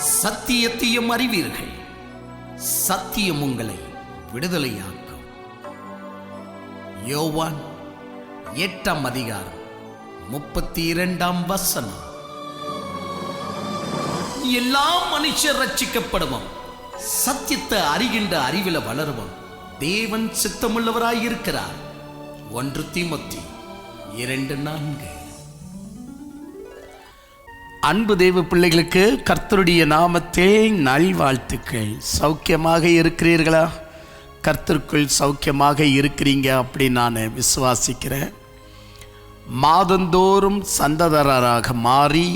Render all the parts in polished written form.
சத்தியத்தையும் அறிவீர்கள், சத்தியம் உங்களை விடுதலையாக்கும். யோவான் 8ஆம் அதிகாரம் 32ஆம் வசனம். எல்லா மனுஷர் ரட்சிக்கப்படுவோம், சத்தியத்தை அறிகின்ற அறிவில வளருவோம். தேவன் சித்தமுள்ளவராயிருக்கிறார். 1 தீமோத்தேயு 2:4. அன்பு தேவ பிள்ளைகளுக்கு கர்த்தருடைய நாமத்தில் நல்வாழ்த்துக்கள். சௌக்கியமாக இருக்கிறீர்களா? கர்த்தருக்குள் சௌக்கியமாக இருக்கிறீங்க அப்படி நான் விசுவாசிக்கிறேன். மாதந்தோறும் சந்ததராக மாறி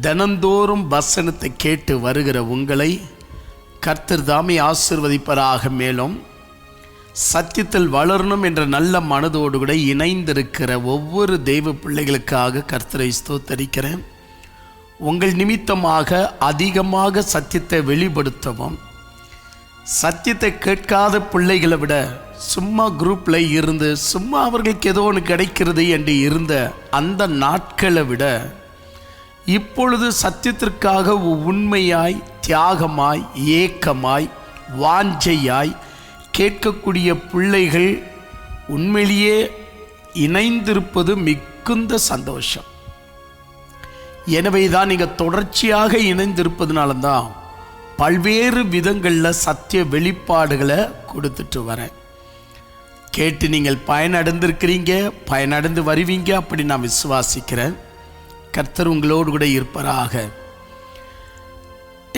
தினந்தோறும் வசனத்தை கேட்டு வருகிற உங்களை கர்த்தர் தாமே ஆசீர்வதிப்பராக. மேலும் சத்தியத்தில் வளரணும் என்ற நல்ல மனதோடு கூட இணைந்திருக்கிற ஒவ்வொரு தெய்வ பிள்ளைகளுக்காக கர்த்தரை ஸ்தோத்தரிக்கிறேன். உங்கள் நிமித்தமாக அதிகமாக சத்தியத்தை வெளிப்படுத்தவும், சத்தியத்தை கேட்காத பிள்ளைகளை விட சும்மா குரூப்பில் இருந்து சும்மா அவர்களுக்கு ஏதோ ஒன்று கிடைக்கிறது என்று இருந்த அந்த நாட்களை விட இப்பொழுது சத்தியத்திற்காக உண்மையாய், தியாகமாய், ஏக்கமாய், வாஞ்சையாய் கேட்கக்கூடிய பிள்ளைகள் உண்மையிலேயே இணைந்திருப்பது மிகுந்த சந்தோஷம். எனவே தான் நீங்கள் தொடர்ச்சியாக இணைந்திருப்பதுனால தான் பல்வேறு விதங்களில் சத்திய வெளிப்பாடுகளை கொடுத்துட்டு வரேன். கேட்டு நீங்கள் பயனடைந்திருக்கிறீங்க, பயனடைந்து வருவீங்க அப்படி நான் விசுவாசிக்கிறேன். கர்த்தர் உங்களோடு கூட இருப்பராக.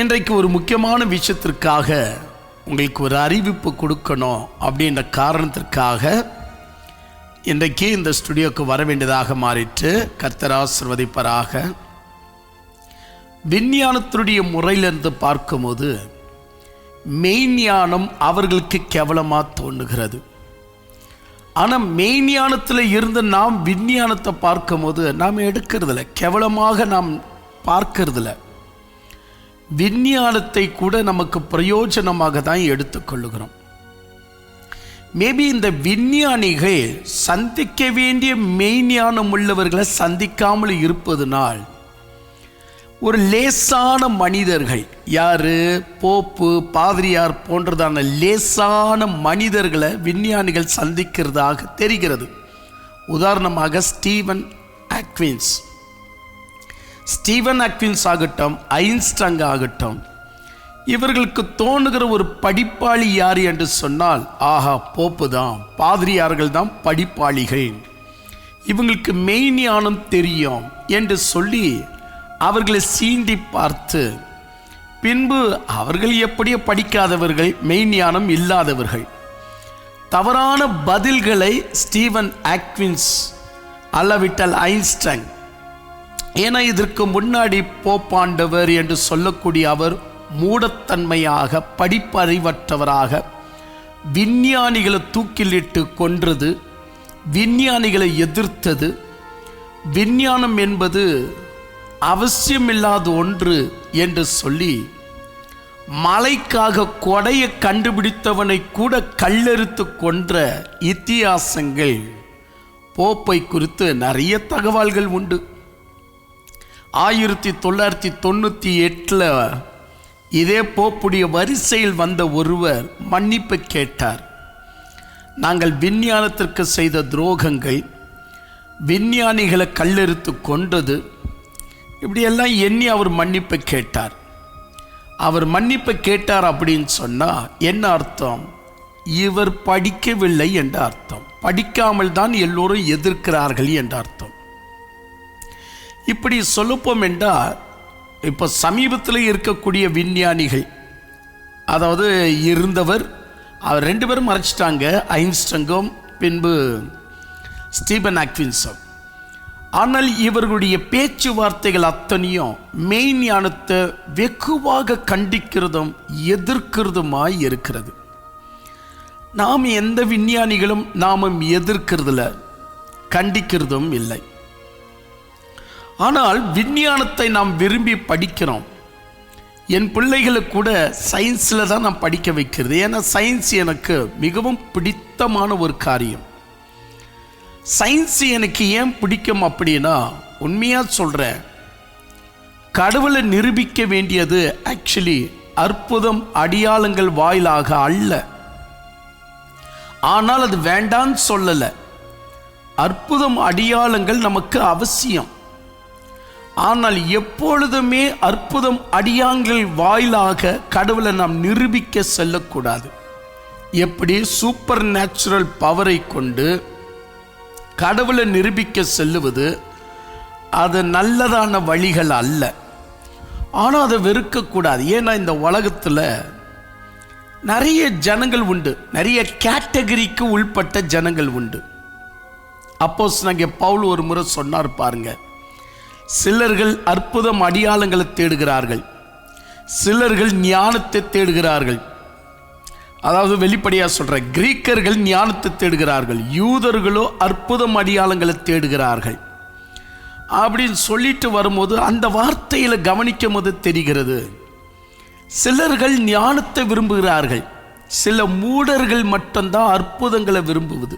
இன்றைக்கு ஒரு முக்கியமான விஷயத்திற்காக உங்களுக்கு ஒரு அறிவிப்பு கொடுக்கணும் அப்படின்ற காரணத்திற்காக இன்றைக்கு இந்த ஸ்டுடியோக்கு வர வேண்டியதாக மாறிட்டு கர்த்தர் ஆசீர்வதிப்பராக. விஞ்ஞானத்தினுடைய முறையிலிருந்து பார்க்கும்போது மெய்ஞானம் அவர்களுக்கு கேவலமாக தோன்றுகிறது. ஆனால் மெய்ஞானத்தில் இருந்து நாம் விஞ்ஞானத்தை பார்க்கும்போது நாம் எடுக்கிறதில்ல, கேவலமாக நாம் பார்க்கறதில்ல. விஞ்ஞானத்தை கூட நமக்கு பிரயோஜனமாக தான் எடுத்துக்கொள்ளுகிறோம். மேபி இந்த விஞ்ஞானிகள் சந்திக்க வேண்டிய மெய்ஞானம் உள்ளவர்களை சந்திக்காமல் இருப்பதனால் ஒரு லேசான மனிதர்கள், யாரு, போப்பு, பாதிரியார் போன்றதான லேசான மனிதர்களை விஞ்ஞானிகள் சந்திக்கிறதாக தெரிகிறது. உதாரணமாக ஸ்டீவன் ஆக்வின்ஸ் ஆகட்டும், ஐன்ஸ்டைன் ஆகட்டும், இவர்களுக்கு தோணுகிற ஒரு படிப்பாளி யார் என்று சொன்னால், ஆஹா, போப்பு தான், பாதிரியார்கள் தான் படிப்பாளிகள், இவங்களுக்கு மெய்ஞானம் தெரியும் என்று சொல்லி அவர்களை சீண்டி பார்த்து, பின்பு அவர்கள் எப்படியோ படிக்காதவர்கள், மெய்ஞானம் இல்லாதவர்கள், தவறான பதில்களை ஸ்டீவன் ஆக்வின்ஸ் அல்லவிட்டால் ஐன்ஸ்டைன், ஏன்னா இதற்கு முன்னாடி போப்பாண்டவர் என்று சொல்லக்கூடிய அவர் மூடத்தன்மையாக, படிப்பறிவற்றவராக விஞ்ஞானிகளை தூக்கிலிட்டு கொன்றது, விஞ்ஞானிகளை எதிர்த்தது, விஞ்ஞானம் என்பது அவசியமில்லாத ஒன்று என்று சொல்லி மலைக்காக கொடையை கண்டுபிடித்தவனை கூட கல்லெறுத்து கொன்ற இத்தியாசங்கள் போப்பை குறித்து நிறைய தகவல்கள் உண்டு. 1998 இதே போப்புடைய வரிசையில் வந்த ஒருவர் மன்னிப்பு கேட்டார். நாங்கள் விஞ்ஞானத்திற்கு செய்த துரோகங்கள், விஞ்ஞானிகளை கல்லெறுத்து கொண்டது, இப்படியெல்லாம் எண்ணி அவர் மன்னிப்பு கேட்டார். அவர் மன்னிப்பு கேட்டார் அப்படின்னு சொன்னால் என்ன அர்த்தம்? இவர் படிக்கவில்லை என்ற அர்த்தம். படிக்காமல் தான் எல்லோரும் எதிர்க்கிறார்கள் என்ற அர்த்தம். இப்படி சொல்லப்போம் என்றால், இப்போ சமீபத்தில் இருக்கக்கூடிய விஞ்ஞானிகள், அதாவது இருந்தவர், அவர் 2 பேரும் மறைச்சிட்டாங்க, ஐன்ஸ்டைனும் பின்பு ஸ்டீவன் ஆக்வின்ஸும். ஆனால் இவர்களுடைய பேச்சுவார்த்தைகள் அத்தனையும் மெய்ஞானத்தை வெகுவாக கண்டிக்கிறதும் எதிர்க்கிறதுமாய் இருக்கிறது. நாம் எந்த விஞ்ஞானிகளும் நாமும் எதிர்க்கிறதுல, கண்டிக்கிறதும் இல்லை. ஆனால் விஞ்ஞானத்தை நாம் விரும்பி படிக்கிறோம். என் பிள்ளைகளுக்கு கூட சயின்ஸில் தான் நான் படிக்க வைக்கிறது. ஏன்னா சயின்ஸ் எனக்கு மிகவும் பிடித்தமான ஒரு காரியம். சயின்ஸ் எனக்கு ஏன் பிடிக்கும் அப்படின்னா, உண்மையாக சொல்கிறேன், கடவுளை நிரூபிக்க வேண்டியது ஆக்சுவலி அற்புதம் அடையாளங்கள் வாயிலாக அல்ல. ஆனால் அது வேண்டான்னு சொல்லலை. அற்புதம் அடையாளங்கள் நமக்கு அவசியம். ஆனால் எப்பொழுதுமே அற்புதம் அடையாளங்கள் வாயிலாக கடவுளை நாம் நிரூபிக்க செல்லக்கூடாது. எப்படி சூப்பர் நேச்சுரல் பவரை கொண்டு கடவுளை நிரூபிக்க செல்லுவது அது நல்லதான வழிகள் அல்ல. ஆனால் அதை வெறுக்கக்கூடாது. ஏன்னா இந்த உலகத்தில் நிறைய ஜனங்கள் உண்டு, நிறைய கேட்டகரிக்கு உள்பட்ட ஜனங்கள் உண்டு. அப்போஸ்தலனாகிய பவுல் ஒரு முறை சொன்னார் பாருங்க, சிலர்கள் அற்புதம் அடையாளங்களை தேடுகிறார்கள், சிலர்கள் ஞானத்தை தேடுகிறார்கள். அதாவது வெளிப்படையா சொல்ற, கிரீக்கர்கள் ஞானத்தை தேடுகிறார்கள், யூதர்களோ அற்புதம் அடையாளங்களை தேடுகிறார்கள் அப்படின்னு சொல்லிட்டு வரும்போது அந்த வார்த்தையில கவனிக்கும் போது தெரிகிறது, சிலர்கள் ஞானத்தை விரும்புகிறார்கள், சில மூடர்கள் மட்டும்தான் அற்புதங்களை விரும்புவது.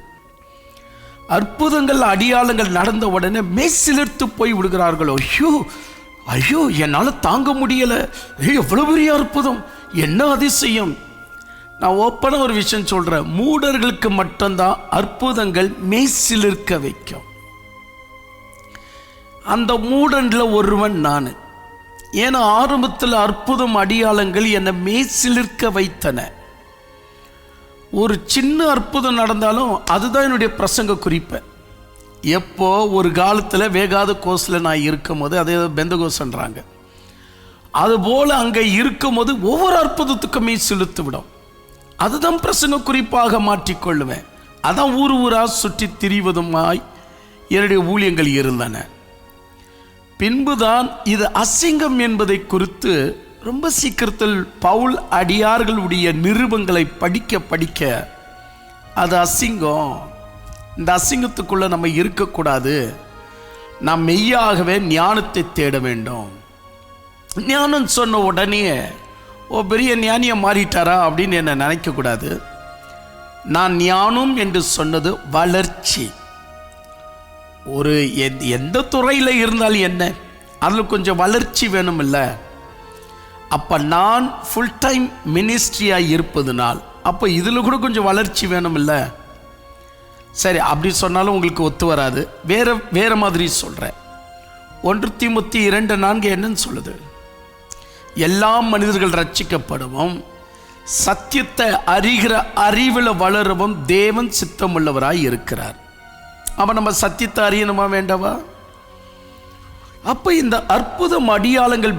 அற்புதங்கள் அடையாளங்கள் நடந்த உடனே மெய்சிலிர்த்து போய் விடுகிறார்கள். ஐயோ ஐயோ என்னால் தாங்க முடியலை, எவ்வளவு பெரிய அற்புதம், என்ன அதிசயம். நான் ஓப்பனாக ஒரு விஷயம் சொல்கிறேன், மூடர்களுக்கு மட்டும்தான் அற்புதங்கள் மெய்சிலிர்க்க வைக்கும். அந்த மூடனில் ஒருவன் நான். ஏன்னா ஆரம்பத்தில் அற்புதம் அடையாளங்கள் என்னை மெய்சிலிர்க்க வைத்தன. ஒரு சின்ன அற்புதம் நடந்தாலும் அதுதான் என்னுடைய பிரசங்க குறிப்பை. எப்போ ஒரு காலத்தில் வேகாத கோஸில் நான் இருக்கும் போது, அதே பெந்தகோஸ்ன்றாங்க, அதுபோல் அங்கே இருக்கும் போது ஒவ்வொரு அற்புதத்துக்குமே செலுத்து விடும். அதுதான் பிரசங்க குறிப்பாக மாற்றிக்கொள்ளுவேன். அதான் ஊர் ஊராக சுற்றி திரிவதுமாய் என்னுடைய ஊழியங்கள் இருந்தன. பின்புதான் இது அசிங்கம் என்பதை குறித்து ரொம்ப சீக்கிரத்தில் பவுல் அடியார்களுடைய நிருபங்களை படிக்க படிக்க அது அசிங்கம், இந்த அசிங்கத்துக்குள்ள நம்ம இருக்கக்கூடாது, நாம் மெய்யாகவே ஞானத்தை தேட வேண்டும். ஞானம் சொன்ன உடனே ஓ பெரிய ஞானியை மாறிட்டாரா அப்படின்னு என்ன நினைக்கக்கூடாது. நான் ஞானம் என்று சொன்னது வளர்ச்சி. ஒரு எந்த துறையில் இருந்தாலும் என்ன, அதில் கொஞ்சம் வளர்ச்சி வேணும் இல்லை? அப்போ நான் ஃபுல் டைம் மினிஸ்ட்ரியாக இருப்பதுனால் அப்போ இதில் கூட கொஞ்சம் வளர்ச்சி வேணும் இல்லை? சரி, அப்படி சொன்னாலும் உங்களுக்கு ஒத்து வராது. வேற மாதிரி சொல்கிறேன். 1 தீமோத்தேயு 2:4 என்னன்னு சொல்லுது? எல்லா மனிதர்கள் ரட்சிக்கப்படவும் சத்தியத்தை அறிகிற அறிவில் வளரவும் தேவன் சித்தமுள்ளவராய் இருக்கிறார். அப்போ நம்ம சத்தியத்தை அறியணுமா வேண்டாவா? அப்போ இந்த அற்புதம் அடையாளங்கள்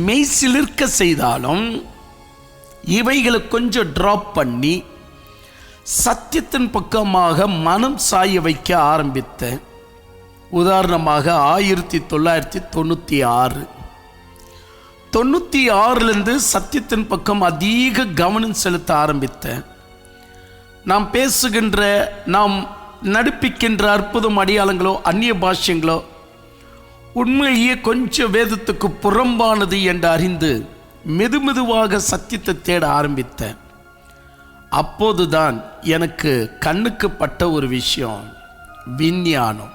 மெய்சிலிர்க்க செய்தாலும் இவைகளை கொஞ்சம் ட்ராப் பண்ணி சத்தியத்தின் பக்கமாக மனம் சாய வைக்க ஆரம்பித்தேன். உதாரணமாக 1996 சத்தியத்தின் பக்கம் அதிக கவனம் செலுத்த ஆரம்பித்தேன். நாம் பேசுகின்ற, நாம் நடிப்பிக்கின்ற அற்புதம் அடையாளங்களோ அந்நிய பாஷ்யங்களோ உண்மையே கொஞ்சம் வேதத்துக்கு புறம்பானது என்று அறிந்து மெதுமெதுவாக சத்தியத்தை தேட ஆரம்பித்தேன். அப்போதுதான் எனக்கு கண்ணுக்கு பட்ட ஒரு விஷயம், விஞ்ஞானம்.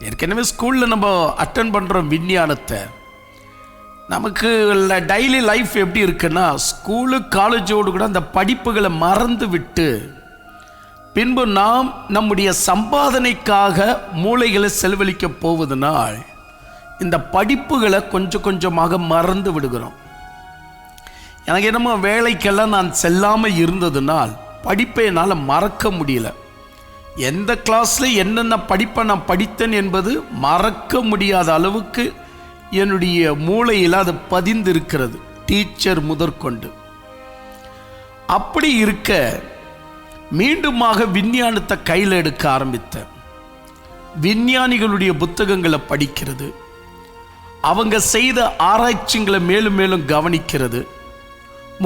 ஏற்கனவே ஸ்கூலில் நம்ம அட்டன் பண்ணுறோம் விஞ்ஞானத்தை. நமக்கு டெய்லி லைஃப் எப்படி இருக்குன்னா, ஸ்கூலு காலேஜோடு கூட அந்த படிப்புகளை மறந்து விட்டு பின்பு நாம் நம்முடைய சம்பாதனைக்காக மூளைகளை செலவழிக்க போவதனால் இந்த படிப்புகளை கொஞ்சம் கொஞ்சமாக மறந்து விடுகிறோம். எனக்கு என்னமோ வேலைக்கெல்லாம் நான் செல்லாமல் இருந்ததுனால் படிப்பை என்னால் மறக்க முடியல. எந்த கிளாஸில் என்னென்ன படிப்பை நான் படித்தேன் என்பது மறக்க முடியாத அளவுக்கு என்னுடைய மூளையில் அது பதிந்து இருக்கிறது, டீச்சர் முதற்கொண்டு. அப்படி இருக்க மீண்டுமாக விஞ்ஞானத்தை கையில் எடுக்க ஆரம்பித்தேன். விஞ்ஞானிகளுடைய புத்தகங்களை படிக்கிறது, அவங்க செய்த ஆராய்ச்சிகளை மேலும் மேலும் கவனிக்கிறது.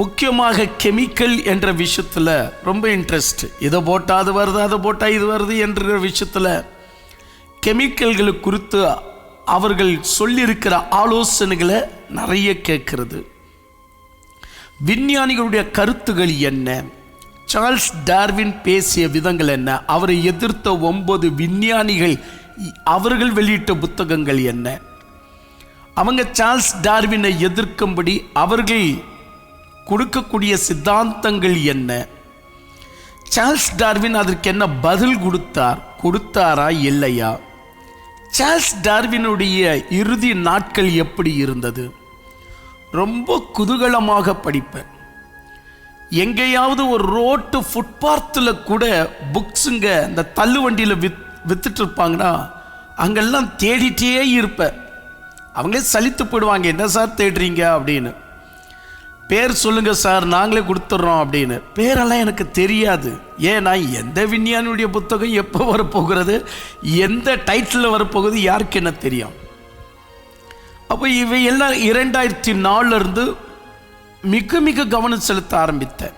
முக்கியமாக கெமிக்கல் என்ற விஷயத்தில் ரொம்ப இன்ட்ரெஸ்ட். இதை போட்டால் அது வருது, அதை போட்டால் இது வருது என்ற விஷயத்தில் கெமிக்கல்களை குறித்து அவர்கள் சொல்லியிருக்கிற ஆலோசனைகளை நிறைய கேட்கிறது. விஞ்ஞானிகளுடைய கருத்துகள் என்ன, சார்ல்ஸ் டார்வின் பேசிய விதங்கள் என்ன, அவரை எதிர்த்த 9 விஞ்ஞானிகள் அவர்கள் வெளியிட்ட புத்தகங்கள் என்ன, அவங்க சார்ல்ஸ் டார்வினை எதிர்க்கும்படி அவர்கள் கொடுக்கக்கூடிய சித்தாந்தங்கள் என்ன, சார்ல்ஸ் டார்வின் அதற்கு என்ன பதில் கொடுத்தாரா இல்லையா, சார்ல்ஸ் டார்வினுடைய இறுதி நாட்கள் எப்படி இருந்தது, ரொம்ப குதூகலமாக படிப்பேன். எங்கேயாவது ஒரு ரோட்டு ஃபுட்பாத்தில் கூட புக்ஸுங்க இந்த தள்ளு வண்டியில் வித்துட்டு இருப்பாங்கன்னா அங்கெல்லாம் தேடிட்டே இருப்பேன். அவங்களே சலித்து போயிடுவாங்க, என்ன சார் தேடுறீங்க அப்படின்னு. பேர் சொல்லுங்க சார், நாங்களே கொடுத்துட்றோம் அப்படின்னு. பேரெல்லாம் எனக்கு தெரியாது. ஏன்னா எந்த விஞ்ஞானியுடைய புத்தகம் எப்போ வரப்போகிறது, எந்த டைட்டில் வரப்போகுது யாருக்கு என்ன தெரியும். அப்போ இவையெல்லாம் 2004 மிக மிக கவனம் செலுத்த ஆரம்பித்தேன்.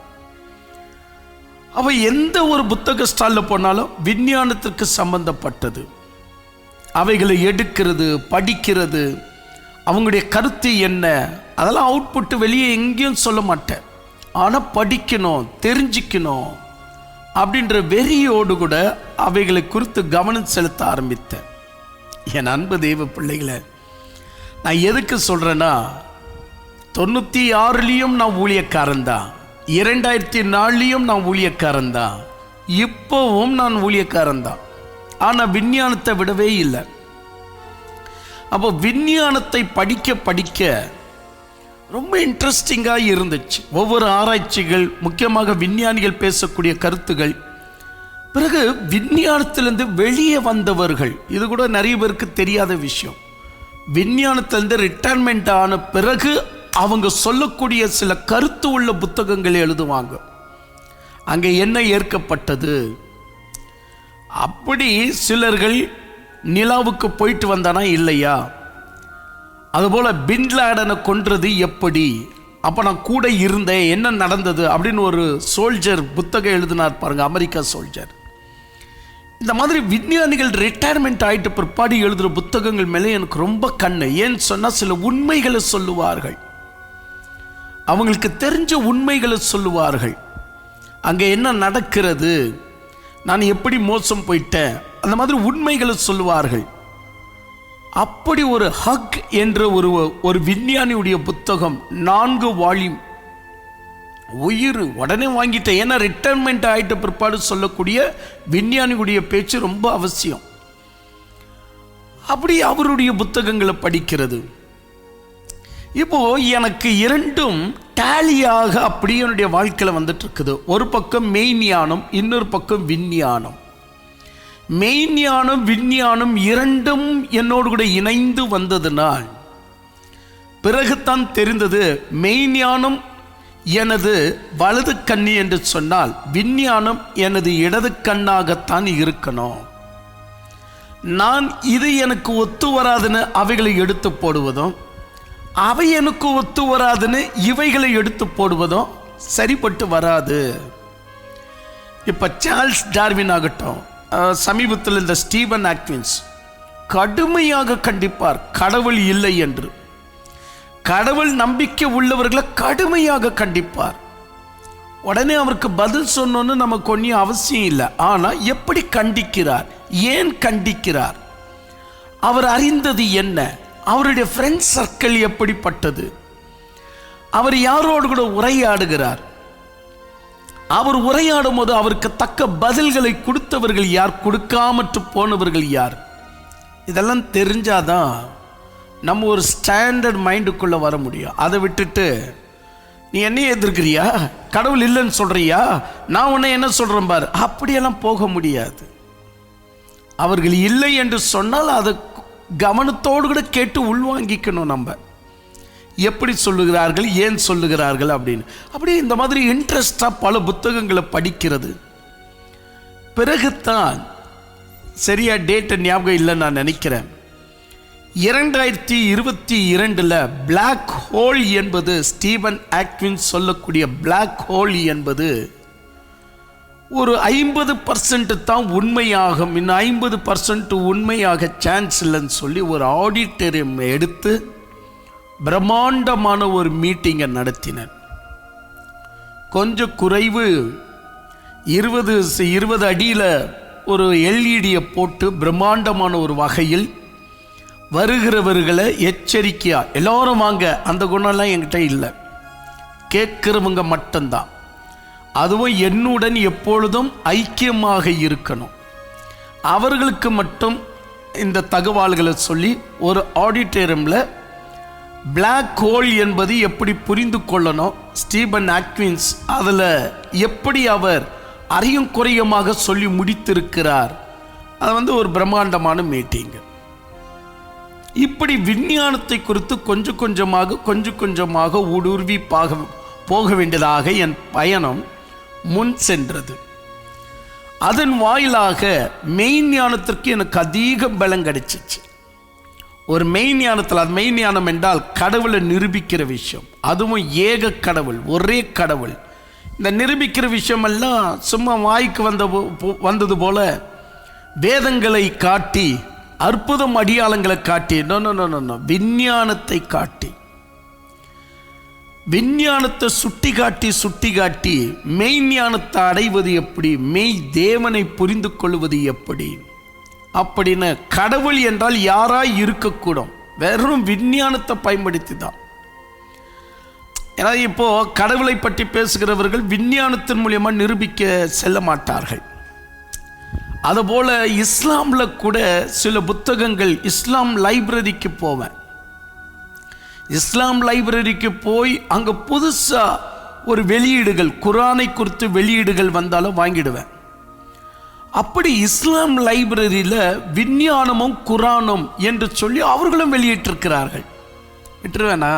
அப்போ எந்த ஒரு புத்தக ஸ்டாலில் போனாலும் விஞ்ஞானத்திற்கு சம்பந்தப்பட்டது, அவைகளை எடுக்கிறது, படிக்கிறது, அவங்களுடைய கருத்து என்ன, அதெல்லாம் அவுட்புட்டு வெளியே எங்கேயும் சொல்ல மாட்டேன். ஆனால் படிக்கணும், தெரிஞ்சிக்கணும் அப்படின்ற வெறியோடு கூட அவைகளை குறித்து கவனம் செலுத்த ஆரம்பித்தேன். என் அன்பு தெய்வ பிள்ளைகளை, நான் எதுக்கு சொல்கிறேன்னா, 96 நான் ஊழியக்காரன் தான், 2004 நான் ஊழியக்காரன் தான், இப்போவும் நான் ஊழியக்காரன் தான். ஆனால் விஞ்ஞானத்தை விடவே இல்லை. அப்போ விஞ்ஞானத்தை படிக்க படிக்க ரொம்ப இன்ட்ரெஸ்டிங்காக இருந்துச்சு. ஒவ்வொரு ஆராய்ச்சிகள், முக்கியமாக விஞ்ஞானிகள் பேசக்கூடிய கருத்துகள், பிறகு விஞ்ஞானத்திலிருந்து வெளியே வந்தவர்கள், இது கூட நிறைய பேருக்கு தெரியாத விஷயம், விஞ்ஞானத்திலிருந்து ரிட்டையர்மெண்ட் ஆன பிறகு அவங்க சொல்லக்கூடிய சில கருத்து உள்ள புத்தகங்களை எழுதுவாங்க. அங்கே என்ன ஏற்கப்பட்டது, அப்படி சிலர்கள் நிலாவுக்கு போயிட்டு வந்தானா இல்லையா, அதுபோல் பின்லாடனை கொன்றது எப்படி, அப்போ நான் கூட இருந்தேன், என்ன நடந்தது அப்படின்னு ஒரு சோல்ஜர் புத்தகம் எழுதினார் பாருங்க, அமெரிக்கா சோல்ஜர். இந்த மாதிரி விஞ்ஞானிகள் ரிட்டையர்மெண்ட் ஆகிட்டு பிற்பாடு எழுதுகிற புத்தகங்கள் மேலே எனக்கு ரொம்ப கண்ணு. ஏன்னு சொன்னால் சில உண்மைகளை சொல்லுவார்கள், அவங்களுக்கு தெரிஞ்ச உண்மைகளை சொல்லுவார்கள். அங்கே என்ன நடக்கிறது, நான் எப்படி மோசம் போயிட்டேன், அந்த மாதிரி உண்மைகளை சொல்லுவார்கள். அப்படி ஒரு ஹக் என்ற ஒரு விஞ்ஞானியுடைய புத்தகம் 4 வால்யூம், உயிர் உடனே வாங்கிட்டேன். ஏன்னா ரிட்டையர்மெண்ட் ஆகிட்ட பிற்பாடு சொல்லக்கூடிய விஞ்ஞானியுடைய பேச்சு ரொம்ப அவசியம். அப்படி அவருடைய புத்தகங்களை படிக்கிறது. இப்போ எனக்கு 2ம் டேலியாக அப்படி என்னுடைய வாழ்க்கையில் வந்துட்டு இருக்குது. ஒரு பக்கம் மெய்ஞானம், இன்னொரு பக்கம் விஞ்ஞானம். மெய்ஞானம் விஞ்ஞானம் 2ம் என்னோடு கூட இணைந்து வந்ததுனால் பிறகுதான் தெரிந்தது, மெய்ஞானம் எனது வலது கண்ணி என்று சொன்னால் விஞ்ஞானம் எனது இடது கண்ணாகத்தான் இருக்கணும். நான் இது எனக்கு ஒத்து வராதுன்னு அவைகளை எடுத்து போடுவதும், அவை எனக்கு ஒத்து வராதுன்னு இவைகளை எடுத்து போடுவதும் சரிப்பட்டு வராது. இப்போ சார்ல்ஸ் டார்வின் ஆகட்டும், சமீபத்தில் இந்த ஸ்டீவன் ஆட்கின்ஸ் கடுமையாக கண்டிப்பார் கடவுள் இல்லை என்று. கடவுள் நம்பிக்கை உள்ளவர்களை கடுமையாக கண்டிப்பார். உடனே அவருக்கு பதில் சொன்னோன்னு நமக்கு ஒன்றும் அவசியம் இல்லை. ஆனால் எப்படி கண்டிக்கிறார், ஏன் கண்டிக்கிறார், அவர் அறிந்தது என்ன, அவருடைய ஃப்ரெண்ட் சர்க்கிள் எப்படிப்பட்டது, அவர் யாரோடு கூட உரையாடுகிறார், அவர் உரையாடும் போது அவருக்கு தக்க பதில்களை கொடுத்தவர்கள் யார், கொடுக்காமற்று போனவர்கள் யார், இதெல்லாம் தெரிஞ்சாதான் நம்ம ஒரு ஸ்டாண்டர்ட் மைண்டுக்குள்ளே வர முடியும். அதை விட்டுட்டு நீ என்னையே எதிர்க்கிறியா, கடவுள் இல்லைன்னு சொல்கிறியா, நான் உன்னை என்ன சொல்கிறேன் பார், அப்படியெல்லாம் போக முடியாது. அவர்கள் இல்லை என்று சொன்னால் அதை கவனத்தோடு கூட கேட்டு உள்வாங்கிக்கணும். நம்ம எப்படி சொல்லுகிறார்கள், ஏன் சொல்லுகிறார்கள் அப்படின்னு. அப்படி இந்த மாதிரி இன்ட்ரெஸ்டாக பல புத்தகங்களை படிக்கிறது. பிறகுத்தான் சரியா டேட்டை ஞாபகம் இல்லைன்னு நான் நினைக்கிறேன், 2022 பிளாக் ஹோல் என்பது, ஸ்டீவன் ஆட்கின் சொல்லக்கூடிய பிளாக் ஹோல் என்பது ஒரு 50% தான் உண்மையாகும், இன்னும் 50% உண்மையாக சான்ஸ் இல்லைன்னு சொல்லி ஒரு ஆடிட்டோரியம் எடுத்து பிரம்மாண்டமான ஒரு மீட்டிங்கை நடத்தினர். கொஞ்சம் குறைவு 20 அடியில் ஒரு எல்இடியை போட்டு பிரம்மாண்டமான ஒரு வகையில் வருகிறவர்களை எச்சரிக்கையா எல்லாரும் வாங்க, அந்த குணம்லாம் என்கிட்ட இல்லை. கேட்கிறவங்க மட்டும்தான். அதுவும் என்னுடன் எப்பொழுதும் ஐக்கியமாக இருக்கணும். அவர்களுக்கு மட்டும் இந்த தகவல்களை சொல்லி ஒரு ஆடிட்டோரியமில் பிளாக் ஹோல் என்பது எப்படி புரிந்து கொள்ளணும், ஸ்டீபன் ஆட்கின்ஸ் அதில் எப்படி அவர் அரையும் குறையமாக சொல்லி முடித்திருக்கிறார். அது ஒரு பிரம்மாண்டமான மீட்டிங். இப்படி விஞ்ஞானத்தை குறித்து கொஞ்சம் கொஞ்சமாக ஊடுருவி போக வேண்டியதாக என் பயணம் முன் சென்றது. அதன் வாயிலாக மெய்ஞானத்திற்கு எனக்கு அதிக பலம் கிடைச்சிச்சு. ஒரு மெய்ஞானத்தில், அது மெய்ஞானம் என்றால் கடவுளை நிரூபிக்கிற விஷயம், அதுவும் ஏக கடவுள், ஒரே கடவுள். இந்த நிரூபிக்கிற விஷயமெல்லாம் சும்மா வாய்க்கு வந்தது போல வேதங்களை காட்டி அற்புதம் அடியாளங்களை காட்டி நோ விஞ்ஞானத்தை காட்டி, விஞ்ஞானத்தை சுட்டி காட்டி மெய்ஞானத்தை அடைவது எப்படி, மெய் தேவனை புரிந்து கொள்வது எப்படி அப்படின்னு. கடவுள் என்றால் யாராய் இருக்கக்கூடும், வெறும் விஞ்ஞானத்தை பயன்படுத்தி தான். ஏன்னா இப்போ கடவுளை பற்றி பேசுகிறவர்கள் விஞ்ஞானத்தின் மூலியமாக நிரூபிக்க செல்ல மாட்டார்கள். அதுபோல இஸ்லாமில் கூட சில புத்தகங்கள், இஸ்லாம் லைப்ரரிக்கு போவேன். இஸ்லாம் லைப்ரரிக்கு போய் அங்கே புதுசாக ஒரு வெளியீடுகள், குரானை குறித்து வெளியீடுகள் வந்தாலும் வாங்கிடுவேன். அப்படி இஸ்லாம் லைப்ரரியில் விஞ்ஞானமும் குரானும் என்று சொல்லி அவர்களும் வெளியிட்டிருக்கிறார்கள். விட்டுருவேனா?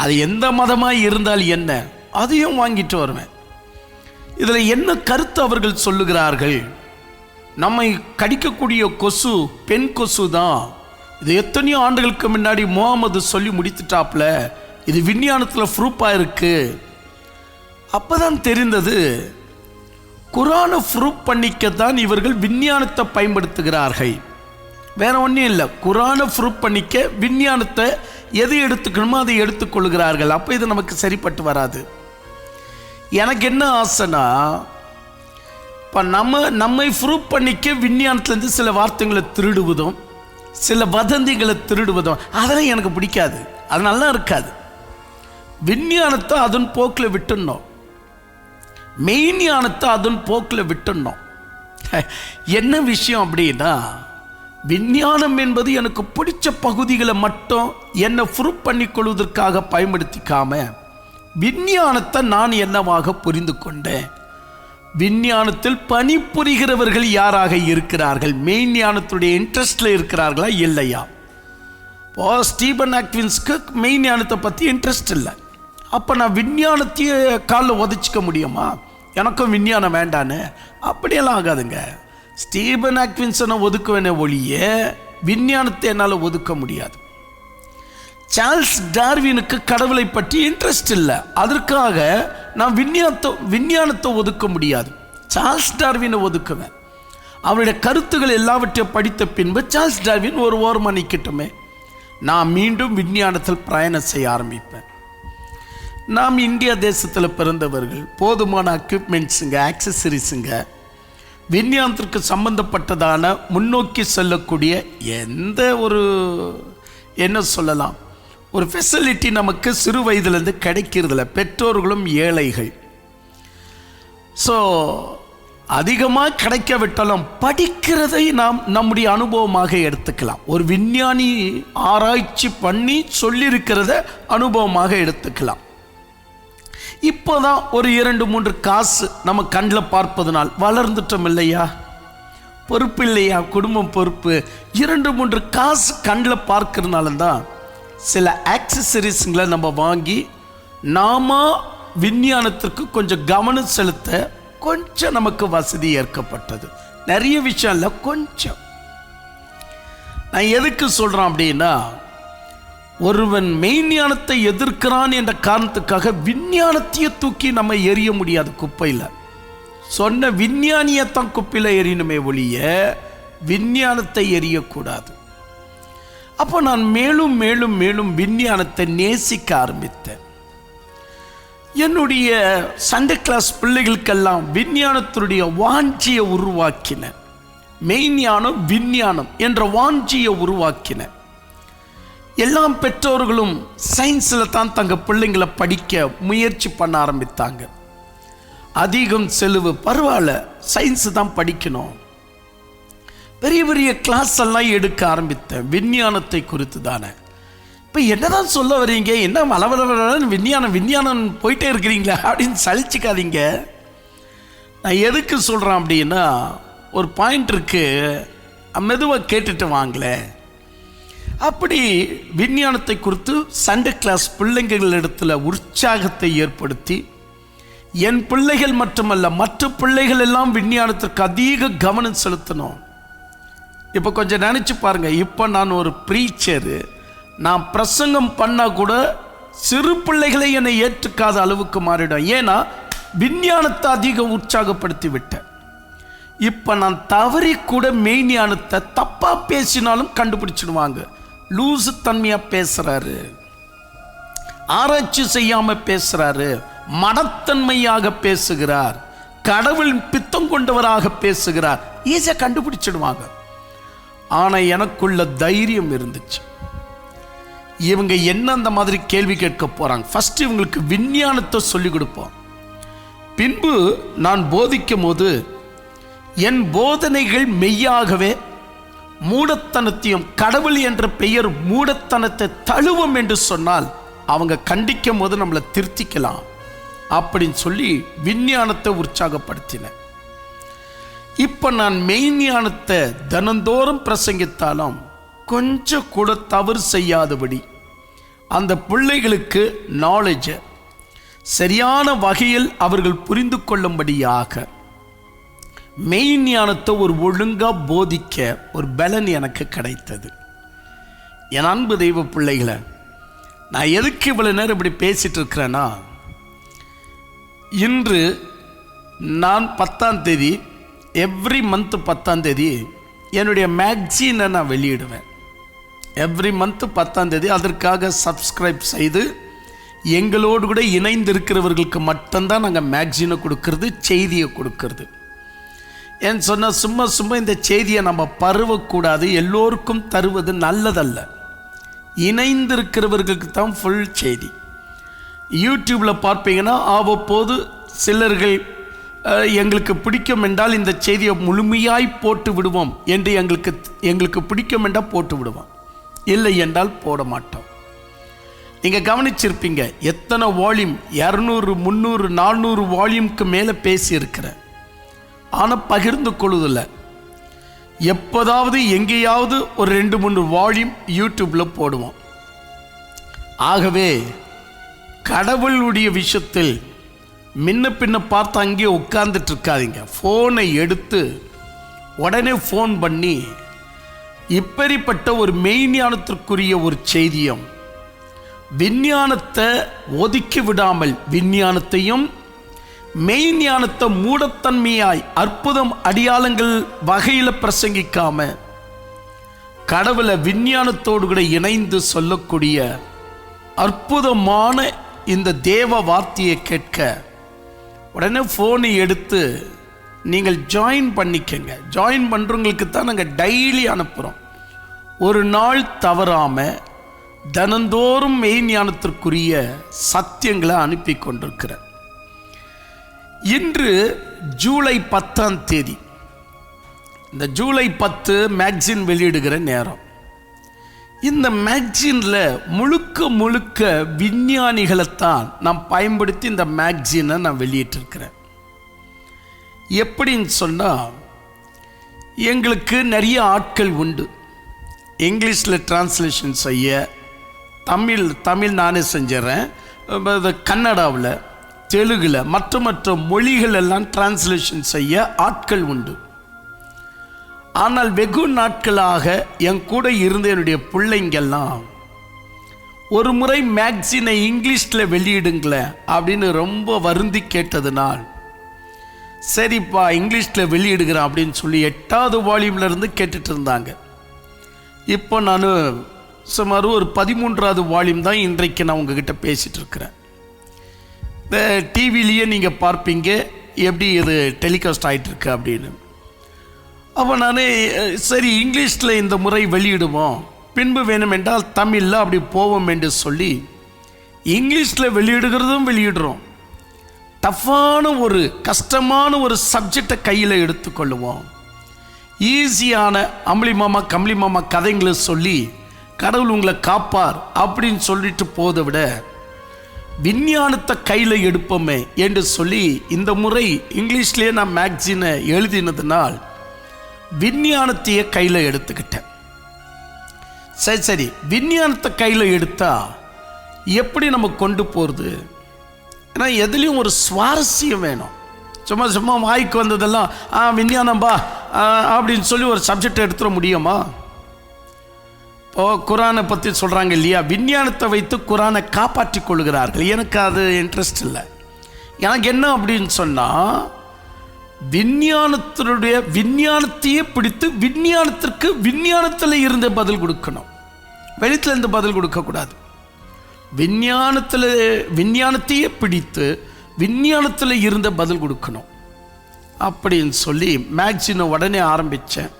அது எந்த மதமாக இருந்தால் என்ன, அதையும் வாங்கிட்டு வருவேன். இதில் என்ன கருத்து அவர்கள் சொல்லுகிறார்கள்? நம்மை கடிக்கக்கூடிய கொசு பெண் கொசு தான். இது எத்தனையோ ஆண்டுகளுக்கு முன்னாடி முகமது சொல்லி முடித்துட்டாப்ல, இது விஞ்ஞானத்தில் ப்ரூஃபாக இருக்கு. அப்போதான் தெரிந்தது, குரானை ப்ரூஃப் பண்ணிக்கத்தான் இவர்கள் விஞ்ஞானத்தை பயன்படுத்துகிறார்கள், வேற ஒன்றும் இல்லை. குரானை ப்ரூஃப் பண்ணிக்க விஞ்ஞானத்தை எது எடுத்துக்கணுமோ அதை எடுத்துக்கொள்கிறார்கள். அப்போ இது நமக்கு சரிப்பட்டு வராது. எனக்கு என்ன ஆசைனா, இப்போ நம்மை ப்ரூஃப் பண்ணிக்க விஞ்ஞானத்துலேருந்து சில வார்த்தைகளை திருடுவதும் சில வதந்திகளை திருடுவதும் அதெல்லாம் எனக்கு பிடிக்காது, அது நல்லா இருக்காது. விஞ்ஞானத்தை அதன் போக்கில் விட்டுடணும், மெய்ஞானத்தை அதன் போக்கில் விட்டுடணும். என்ன விஷயம் அப்படின்னா, விஞ்ஞானம் என்பது எனக்கு பிடிச்ச பகுதிகளை மட்டும் என்னை ப்ரூஃப் பண்ணிக்கொள்வதற்காக பயன்படுத்திக்காம விஞ்ஞானத்தை நான் என்னவாக புரிந்து கொண்டேன், விஞ்ஞானத்தில் பணிபுரிகிறவர்கள் யாராக இருக்கிறார்கள், மெய்ஞானத்துடைய இன்ட்ரெஸ்டில் இருக்கிறார்களா இல்லையா. இப்போ ஸ்டீபன் ஆட்கின்ஸ்க்கு மெய்ஞானத்தை பற்றி இன்ட்ரெஸ்ட் இல்லை. அப்போ நான் விஞ்ஞானத்தையே காலில் உதச்சிக்க முடியுமா? எனக்கும் விஞ்ஞானம் வேண்டான்னு அப்படியெல்லாம் ஆகாதுங்க. ஸ்டீபன் ஆட்கின்ஸை நான் ஒதுக்குவேனே ஒழிய விஞ்ஞானத்தை என்னால் ஒதுக்க முடியாது. சார்ல்ஸ் டார்வினுக்கு கடவுளை பற்றி இன்ட்ரெஸ்ட் இல்லை, அதற்காக நான் விஞ்ஞானத்தை ஒதுக்க முடியாது. சார்ல்ஸ் டார்வினை ஒதுக்குவேன். அவருடைய கருத்துக்கள் எல்லாவற்றையும் படித்த பின்பு சார்ல்ஸ் டார்வின் ஒரு ஓரமாக நிற்கட்டுமே, நான் மீண்டும் விஞ்ஞானத்தில் பிரயாணம் செய்ய ஆரம்பிப்பேன். நாம் இந்தியா தேசத்தில் பிறந்தவர்கள், போதுமான எக்யூப்மெண்ட்ஸுங்க, ஆக்சசரிஸுங்க, விஞ்ஞானத்திற்கு சம்பந்தப்பட்டதான முன்னோக்கி செல்லக்கூடிய எந்த ஒரு என்ன சொல்லலாம் ஒரு ஃபெசிலிட்டி நமக்கு சிறு வயதிலேருந்து கிடைக்கிறதில்ல. பெற்றோர்களும் ஏழைகள். ஸோ அதிகமாக கிடைக்கவிட்டாலும் படிக்கிறதை நாம் நம்முடைய அனுபவமாக எடுத்துக்கலாம். ஒரு விஞ்ஞானி ஆராய்ச்சி பண்ணி சொல்லியிருக்கிறத அனுபவமாக எடுத்துக்கலாம். இப்போதான் ஒரு 2-3 காசு நம்ம கண்ணில் பார்ப்பதனால் வளர்ந்துட்டோம் இல்லையா, பொறுப்பு இல்லையா, குடும்பம் பொறுப்பு. 2-3 காசு கண்ணில் பார்க்கறதுனால தான் சில ஆக்சசரிஸுங்களை நம்ம வாங்கி நாம விஞ்ஞானத்திற்கு கொஞ்சம் கவனம் செலுத்த கொஞ்சம் நமக்கு வசதி ஏற்கப்பட்டது. நிறைய விஷயம் இல்லை, கொஞ்சம். நான் எதுக்கு சொல்கிறேன் அப்படின்னா, ஒருவன் மெய்ஞானத்தை எதிர்க்கிறான் என்ற காரணத்துக்காக விஞ்ஞானத்தையே தூக்கி நம்ம எறிய முடியாது குப்பையில். சொன்ன விஞ்ஞானியத்தான் குப்பையில் எறியணுமே ஒழிய விஞ்ஞானத்தை எறியக்கூடாது. அப்போ நான் மேலும் மேலும் மேலும் விஞ்ஞானத்தை நேசிக்க ஆரம்பித்தேன். என்னுடைய சண்டே கிளாஸ் பிள்ளைகளுக்கெல்லாம் விஞ்ஞானத்தினுடைய வாஞ்சியை உருவாக்கினேன். மெய்ஞானம் விஞ்ஞானம் என்ற வாஞ்சியை உருவாக்கின. எல்லாம் பெற்றோர்களும் சயின்ஸில் தான் தங்கள் பிள்ளைங்களை படிக்க முயற்சி பண்ண ஆரம்பித்தாங்க. அதிகம் செலவு, பரவாயில்ல, சயின்ஸு தான் படிக்கணும். பெரிய பெரிய கிளாஸ் எல்லாம் எடுக்க ஆரம்பித்தேன், விஞ்ஞானத்தை குறித்து தானே. இப்போ என்னதான் சொல்ல வரீங்க, என்ன வளவளன்னு விஞ்ஞானம் போயிட்டே இருக்கிறீங்களா அப்படின்னு சலிச்சிக்காதீங்க. நான் எதுக்கு சொல்கிறேன் அப்படின்னா, ஒரு பாயிண்ட் இருக்கு, மெதுவாக கேட்டுட்டு வாங்களே. அப்படி விஞ்ஞானத்தை குறித்து சண்டே கிளாஸ் பிள்ளைங்களிடத்தில் உற்சாகத்தை ஏற்படுத்தி, என் பிள்ளைகள் மட்டுமல்ல மற்ற பிள்ளைகள் எல்லாம் விஞ்ஞானத்திற்கு அதிக கவனம் செலுத்தணும். இப்போ கொஞ்சம் நினச்சி பாருங்க, இப்போ நான் ஒரு ப்ரீச்சரு, நான் பிரசங்கம் பண்ணால் கூட சிறு பிள்ளைகளை என்னை ஏற்றுக்காத அளவுக்கு மாறிடும். ஏன்னா விஞ்ஞானத்தை அதிக உற்சாகப்படுத்தி விட்டேன். இப்போ நான் தவறி கூட மெய்ஞானத்தை தப்பாக பேசினாலும் கண்டுபிடிச்சிடுவாங்க. லூசு தன்மையாக பேசுகிறாரு, ஆராய்ச்சி செய்யாமல் பேசுகிறாரு, மடத்தன்மையாக பேசுகிறார், கடவுளின் பித்தம் கொண்டவராக பேசுகிறார், ஈஸியாக கண்டுபிடிச்சிடுவாங்க. ஆனால் எனக்குள்ள தைரியம் இருந்துச்சு, இவங்க என்ன அந்த மாதிரி கேள்வி கேட்க போகிறாங்க, ஃபஸ்ட்டு இவங்களுக்கு விஞ்ஞானத்தை சொல்லிக் கொடுப்போம். பின்பு நான் போதிக்கும் போது என் போதனைகள் மெய்யாகவே மூடத்தனத்தையும் கடவுள் என்ற பெயர் மூடத்தனத்தை தழுவும் என்று சொன்னால் அவங்க கண்டிக்கும் போது நம்மளை திருத்திக்கலாம் அப்படின்னு சொல்லி விஞ்ஞானத்தை உற்சாகப்படுத்தினேன். இப்போ நான் மெய்ஞானத்தை தினந்தோறும் பிரசங்கித்தாலும் கொஞ்சம் கூட தவறு செய்யாதபடி அந்த பிள்ளைகளுக்கு நாலேஜை சரியான வகையில் அவர்கள் புரிந்து கொள்ளும்படியாக மெய்ஞானத்தை ஒரு ஒழுங்காக போதிக்க ஒரு பலன் எனக்கு கிடைத்தது. என் அன்பு தெய்வ பிள்ளைகளை, நான் எதுக்கு இவ்வளவு நேரம் இப்படி பேசிட்டு இருக்கிறேன்னா, இன்று நான் 10ஆம் தேதி, எவ்ரி மந்த் 10ஆம் தேதி என்னுடைய மேக்சினை நான் வெளியிடுவேன். எவ்ரி மந்த் 10ஆம் தேதி அதற்காக சப்ஸ்கிரைப் செய்து எங்களோடு கூட இணைந்து இருக்கிறவர்களுக்கு மட்டும்தான் நாங்கள் மேக்சினை கொடுக்கறது, செய்தியை கொடுக்கறது. ஏன்னு சொன்னால் சும்மா இந்த செய்தியை நம்ம பரவக்கூடாது, எல்லோருக்கும் தருவது நல்லதல்ல. இணைந்திருக்கிறவர்களுக்கு தான் ஃபுல் செய்தி. யூடியூப்பில் பார்ப்பீங்கன்னா அவ்வப்போது சிலர்கள் எங்களுக்கு பிடிக்கும் என்றால் இந்த செய்தியை முழுமையாய் போட்டு விடுவோம் என்று எங்களுக்கு பிடிக்கும் என்றால் போட்டு விடுவோம், இல்லை என்றால் போட மாட்டோம். நீங்கள் கவனிச்சிருப்பீங்க, எத்தனை வால்யூம், 200 300 400 வால்யூம்க்கு மேலே பேசியிருக்கிறேன். ஆனால் பகிர்ந்து கொள்வதில்லை. எப்போதாவது எங்கேயாவது ஒரு 2-3 வால்யூம் யூடியூப்பில் போடுவோம். ஆகவே கடவுளுடைய விஷயத்தில் முன்ன பின்ன பார்த்து அங்கேயே உட்கார்ந்துட்டு இருக்காதீங்க. ஃபோனை எடுத்து உடனே ஃபோன் பண்ணி இப்படிப்பட்ட ஒரு மெய்ஞானத்திற்குரிய ஒரு செய்தியும் விஞ்ஞானத்தை ஒதுக்கி விடாமல் விஞ்ஞானத்தையும் மெய்ஞானத்தை மூடத்தன்மையாய் அற்புதம் அடையாளங்கள் வகையில் பிரசங்கிக்காம கடவுளை விஞ்ஞானத்தோடு கூட இணைந்து சொல்லக்கூடிய அற்புதமான இந்த தேவ வார்த்தையை கேட்க உடனே ஃபோனை எடுத்து நீங்கள் ஜாயின் பண்ணிக்கங்க. ஜாயின் பண்ணுறவங்களுக்கு தான் நாங்கள் டெய்லி அனுப்புகிறோம். ஒரு நாள் தவறாமல் தினந்தோறும் மெய்ஞானத்திற்குரிய சத்தியங்களை அனுப்பி கொண்டிருக்கிறேன். இன்று ஜூலை 10ஆம் தேதி, இந்த ஜூலை 10 மேக்சின் வெளியிடுகிற நேரம். இந்த மேக்சினில் முழுக்க விஞ்ஞானிகளைத்தான் நான் பயன்படுத்தி இந்த மேக்சினை நான் வெளியிட்டிருக்கிறேன். எப்படின்னு சொன்னால், எங்களுக்கு நிறைய ஆட்கள் உண்டு. இங்கிலீஷில் டிரான்ஸ்லேஷன் செய்ய, தமிழ் நானே செஞ்சிடறேன், கன்னடாவில், தெலுங்கில், மற்ற மொழிகள் எல்லாம் டிரான்ஸ்லேஷன் செய்ய ஆட்கள் உண்டு. ஆனால் வெகு நாட்களாக என் கூட இருந்த என்னுடைய பிள்ளைங்கெல்லாம் ஒரு முறை மேக்சினை இங்கிலீஷில் வெளியிடுங்களேன் அப்படின்னு ரொம்ப வருந்தி கேட்டதுனால், சரிப்பா இங்கிலீஷில் வெளியிடுகிறேன் அப்படின்னு சொல்லி 8வது வால்யூம்லேருந்து கேட்டுட்டு இருந்தாங்க. இப்போ நான் சுமார் ஒரு 13வது வால்யூம் தான் இன்றைக்கு நான் உங்ககிட்ட பேசிகிட்டு இருக்கிறேன். இந்த டிவிலேயே நீங்கள் பார்ப்பீங்க எப்படி இது டெலிகாஸ்ட் ஆகிட்டுருக்கு அப்படின்னு. அப்போ நான் சரி இங்கிலீஷில் இந்த முறை வெளியிடுவோம், பின்பு வேணுமென்றால் தமிழில் அப்படி போவோம் என்று சொல்லி இங்கிலீஷில் வெளியிடுகிறதும் வெளியிடுறோம். டஃப்பான ஒரு கஷ்டமான ஒரு சப்ஜெக்டை கையில் எடுத்துக்கொள்ளுவோம். ஈஸியான அம்பளி மாமா கம்பளி மாமா கதைங்களை சொல்லி கடவுள் உங்களை காப்பார் அப்படின்னு சொல்லிட்டு போதை விட விஞ்ஞானத்தை கையில் எடுப்போமே என்று சொல்லி இந்த முறை இங்கிலீஷ்லேயே நான் மேக்சினை எழுதினதுனால் விஞ்ஞானத்தையே கையில் எடுத்துக்கிட்டேன். சரி விஞ்ஞானத்தை கையில் எடுத்தா எப்படி நம்ம கொண்டு போகிறது? ஏன்னா எதுலேயும் ஒரு சுவாரஸ்யம் வேணும். சும்மா வாய்க்கு வந்ததெல்லாம் விஞ்ஞானம்பா அப்படின்னு சொல்லி ஒரு சப்ஜெக்ட் எடுத்துட முடியுமா? இப்போது குரானை பற்றி சொல்கிறாங்க இல்லையா, விஞ்ஞானத்தை வைத்து குரானை காப்பாற்றி கொள்கிறார்கள். எனக்கு அது இன்ட்ரெஸ்ட் இல்லை. எனக்கு என்ன அப்படின்னு சொன்னால், விஞ்ஞானத்தையே பிடித்து விஞ்ஞானத்திற்கு விஞ்ஞானத்தில் இருந்து பதில் கொடுக்கணும், வெளித்தில் இருந்து பதில் கொடுக்கக்கூடாது. விஞ்ஞானத்தையே பிடித்து விஞ்ஞானத்தில் இருந்த பதில் கொடுக்கணும் அப்படின்னு சொல்லி மேக்சினை உடனே ஆரம்பித்தேன்.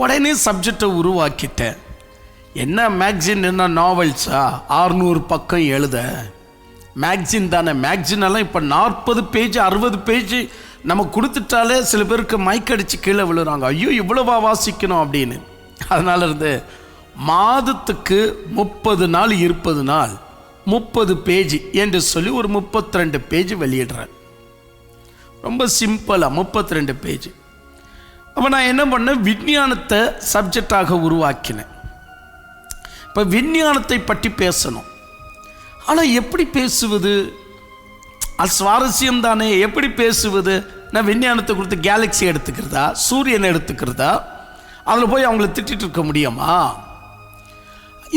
உடனே சப்ஜெக்டை உருவாக்கிட்டேன். என்ன மேக்சின், என்ன நாவல்ஸா 600 பக்கம் எழுத? மேக்சின் தானே. மேக்சினெல்லாம் இப்போ 40 பேஜ் 60 பேஜ் நம்ம கொடுத்துட்டாலே சில பேருக்கு மயக்கடிச்சு கீழே விழுறாங்க. ஐயோ இவ்வளவா வாசிக்கணும் அப்படின்னு. அதனால இருந்து மாதத்துக்கு 30 நாள் 20 நாள் 30 பேஜ் என்று சொல்லி ஒரு 32 பேஜ் வெளியிடுறேன். ரொம்ப சிம்பிளாக 32 பேஜ். அப்போ நான் என்ன பண்ணேன், விஞ்ஞானத்தை சப்ஜெக்டாக உருவாக்கினேன். இப்போ விஞ்ஞானத்தை பற்றி பேசணும். ஆனால் எப்படி பேசுவது? அது சுவாரஸ்யம் தானே. எப்படி பேசுவது? நான் விஞ்ஞானத்தை கொடுத்து கேலக்ஸி எடுத்துக்கிறதா, சூரியனை எடுத்துக்கிறதா, அதில் போய் அவங்கள திட்டிகிட்டு இருக்க முடியுமா?